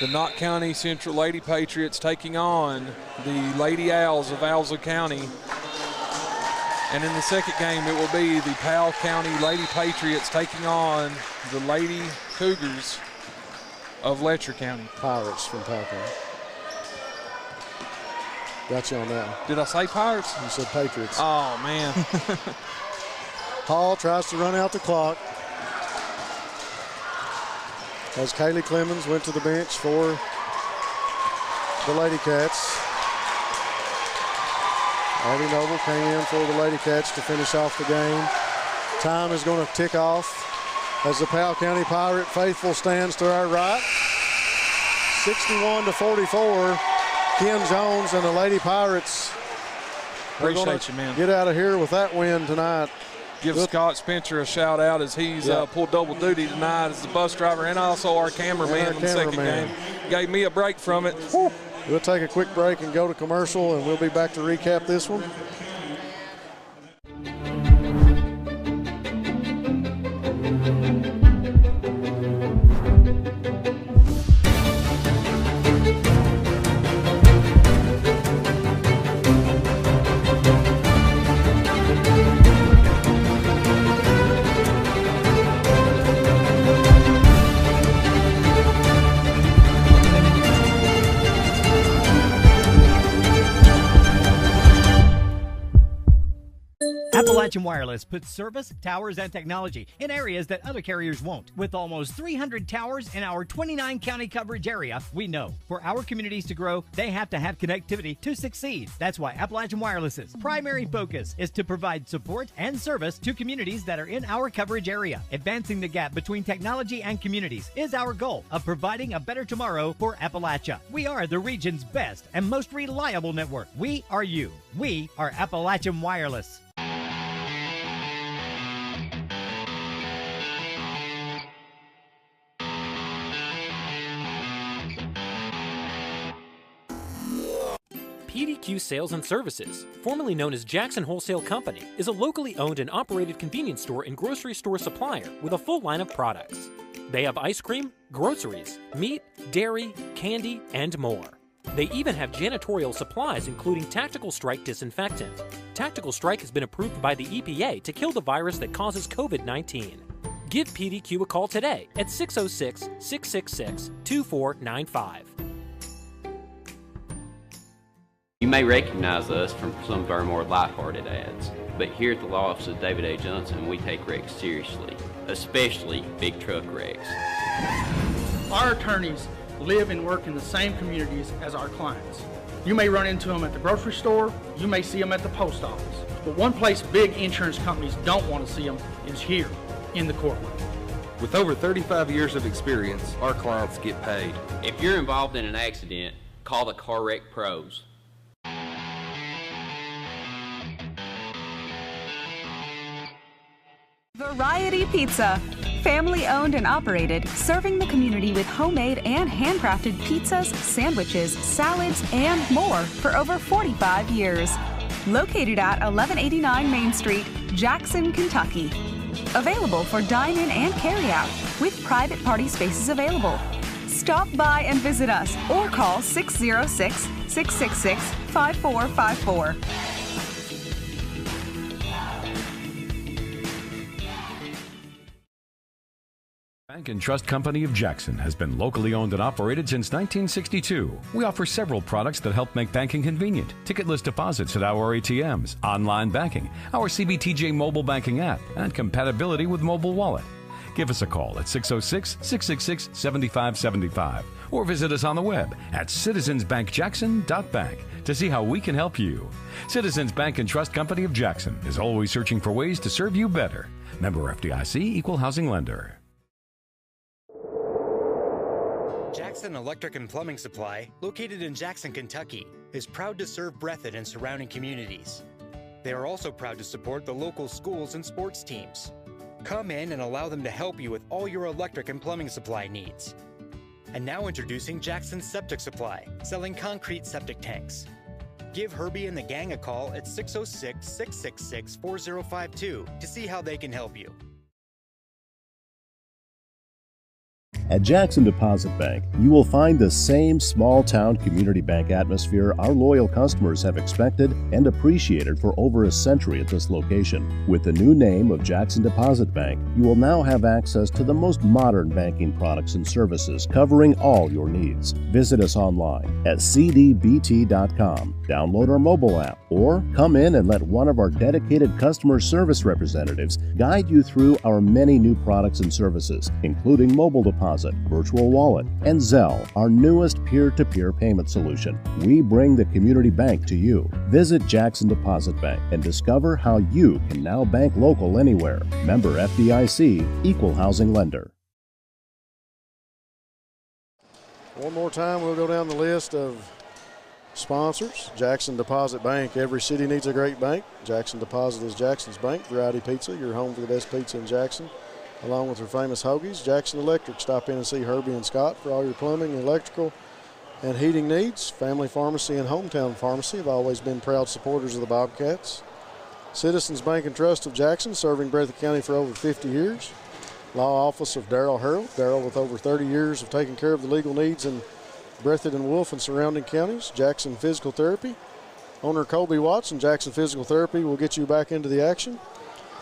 the Knott County Central Lady Patriots taking on the Lady Owls of Owsley County. And in the second game, it will be the Powell County Lady Patriots taking on the Lady Cougars of Letcher County. Pirates from Powell County. Got you on that one. Did I say Pirates? You said Patriots. Oh, man. Hall tries to run out the clock as Kaylee Clemens went to the bench for the LadyCats. Abby Noble came in for the LadyCats to finish off the game. Time is going to tick off as the Powell County Pirate faithful stands to our right. 61-44. Ken Jones and the Lady Pirates Appreciate you, man. Get out of here with that win tonight. Give Scott Spencer a shout out as he's pulled double duty tonight as the bus driver and also our cameraman in the second game. Gave me a break from it. Woo. We'll take a quick break and go to commercial, and we'll be back to recap this one. Appalachian Wireless puts service, towers, and technology in areas that other carriers won't. With almost 300 towers in our 29 county coverage area, we know for our communities to grow, they have to have connectivity to succeed. That's why Appalachian Wireless's primary focus is to provide support and service to communities that are in our coverage area. Advancing the gap between technology and communities is our goal of providing a better tomorrow for Appalachia. We are the region's best and most reliable network. We are you. We are Appalachian Wireless. PDQ Sales and Services, formerly known as Jackson Wholesale Company, is a locally owned and operated convenience store and grocery store supplier with a full line of products. They have ice cream, groceries, meat, dairy, candy, and more. They even have janitorial supplies including Tactical Strike disinfectant. Tactical Strike has been approved by the EPA to kill the virus that causes COVID-19. Give PDQ a call today at 606-666-2495. You may recognize us from some of our more lighthearted ads, but here at the law office of David A. Johnson, we take wrecks seriously, especially big truck wrecks. Our attorneys live and work in the same communities as our clients. You may run into them at the grocery store, you may see them at the post office, but one place big insurance companies don't want to see them is here in the courtroom. With over 35 years of experience, our clients get paid. If you're involved in an accident, call the Car Wreck Pros. Variety Pizza. Family owned and operated, serving the community with homemade and handcrafted pizzas, sandwiches, salads, and more for over 45 years. Located at 1189 Main Street, Jackson, Kentucky. Available for dine-in and carry-out, with private party spaces available. Stop by and visit us or call 606-666-5454. Bank and Trust Company of Jackson has been locally owned and operated since 1962. We offer several products that help make banking convenient. Ticketless deposits at our ATMs, online banking, our CBTJ mobile banking app, and compatibility with mobile wallet. Give us a call at 606-666-7575 or visit us on the web at citizensbankjackson.bank to see how we can help you. Citizens Bank and Trust Company of Jackson is always searching for ways to serve you better. Member FDIC, Equal Housing Lender. Jackson Electric and Plumbing Supply, located in Jackson, Kentucky, is proud to serve Breathitt and surrounding communities. They are also proud to support the local schools and sports teams. Come in and allow them to help you with all your electric and plumbing supply needs. And now introducing Jackson Septic Supply, selling concrete septic tanks. Give Herbie and the gang a call at 606-666-4052 to see how they can help you. At Jackson Deposit Bank, you will find the same small-town community bank atmosphere our loyal customers have expected and appreciated for over a century at this location. With the new name of Jackson Deposit Bank, you will now have access to the most modern banking products and services covering all your needs. Visit us online at cdbt.com, download our mobile app, or come in and let one of our dedicated customer service representatives guide you through our many new products and services, including mobile deposit, virtual wallet, and Zelle, our newest peer-to-peer payment solution. We bring the community bank to you. Visit Jackson Deposit Bank and discover how you can now bank local anywhere. Member FDIC, Equal Housing Lender. One more time, we'll go down the list of sponsors. Jackson Deposit Bank. Every city needs a great bank. Jackson Deposit is Jackson's bank. Variety Pizza, your home for the best pizza in Jackson, along with their famous hoagies. Jackson Electric. Stop in and see Herbie and Scott for all your plumbing, electrical, and heating needs. Family Pharmacy and Hometown Pharmacy have always been proud supporters of the Bobcats. Citizens Bank and Trust of Jackson, serving Breathitt County for over 50 years. Law Office of Darrell Harrell. Darrell with over 30 years of taking care of the legal needs in Breathitt and Wolf and surrounding counties. Jackson Physical Therapy. Owner Colby Watson, Jackson Physical Therapy will get you back into the action.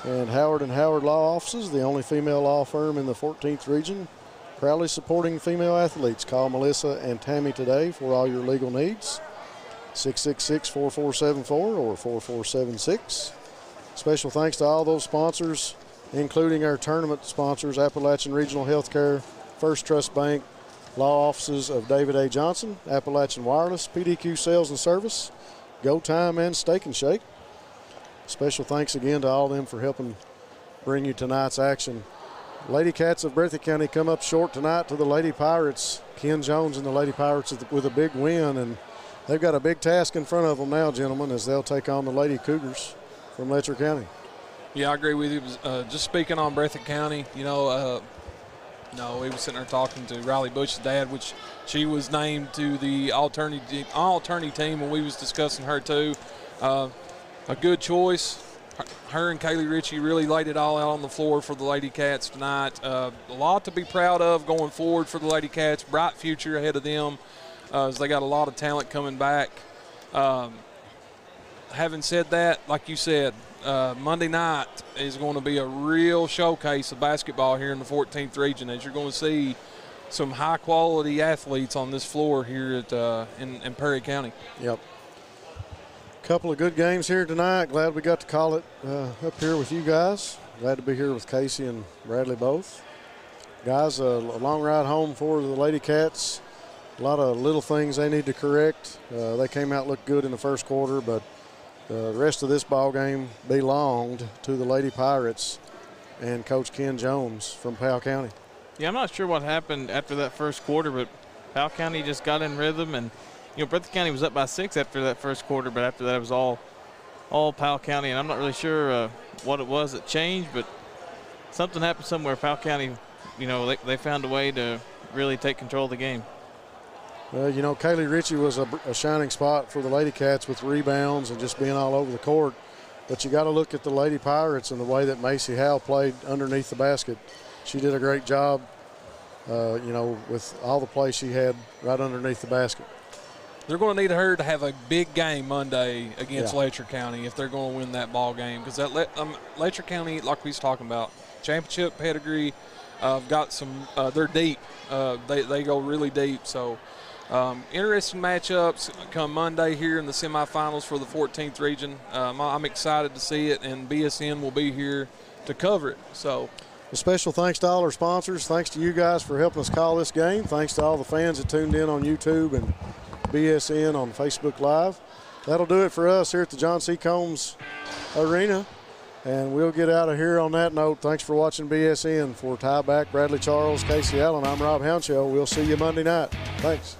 And Howard & Howard Law Offices, the only female law firm in the 14th region, proudly supporting female athletes. Call Melissa and Tammy today for all your legal needs. 666-4474 or 4476. Special thanks to all those sponsors, including our tournament sponsors, Appalachian Regional Healthcare, First Trust Bank, Law Offices of David A. Johnson, Appalachian Wireless, PDQ Sales and Service, Go Time, and Steak and Shake. Special thanks again to all of them for helping bring you tonight's action. LadyCats of Breathitt County come up short tonight to the Lady Pirates. Ken Jones and the Lady Pirates with a big win, and they've got a big task in front of them now, gentlemen, as they'll take on the Lady Cougars from Letcher County. Yeah, I agree with you. Just speaking on Breathitt County, we were sitting there talking to Riley Bush's dad, which she was named to the all-tourney team when we was discussing her too. A good choice. Her and Kaylee Ritchie really laid it all out on the floor for the Lady Cats tonight. A lot to be proud of going forward for the Lady Cats. Bright future ahead of them as they got a lot of talent coming back. Having said that, like you said, Monday night is going to be a real showcase of basketball here in the 14th region, as you're going to see some high-quality athletes on this floor here in Perry County. Yep. Couple of good games here tonight. Glad we got to call it up here with you guys. Glad to be here with Casey and Bradley both. Guys, a long ride home for the Lady Cats. A lot of little things they need to correct. They came out looked good in the first quarter, but the rest of this ball game belonged to the Lady Pirates and Coach Ken Jones from Powell County. Yeah, I'm not sure what happened after that first quarter, but Powell County just got in rhythm, and Breathitt County was up by 6 after that first quarter, but after that it was all Powell County, and I'm not really sure what it was that changed, but something happened somewhere. Powell County, they found a way to really take control of the game. Well, Kaylee Ritchie was a shining spot for the Lady Cats with rebounds and just being all over the court, but you got to look at the Lady Pirates and the way that Macy Howe played underneath the basket. She did a great job, with all the play she had right underneath the basket. They're going to need her to have a big game Monday against Letcher County if they're going to win that ball game, because that Letcher County, like we was talking about, championship pedigree, got some. They're deep. They go really deep. So interesting matchups come Monday here in the semifinals for the 14th region. I'm excited to see it, and BSN will be here to cover it. So. A special thanks to all our sponsors. Thanks to you guys for helping us call this game. Thanks to all the fans that tuned in on YouTube and BSN on Facebook Live. That'll do it for us here at the John C. Combs Arena, and we'll get out of here on that note. Thanks for watching BSN. For Ty Back, Bradley Charles, Casey Allen, I'm Rob Hounshaw. We'll see you Monday night. Thanks.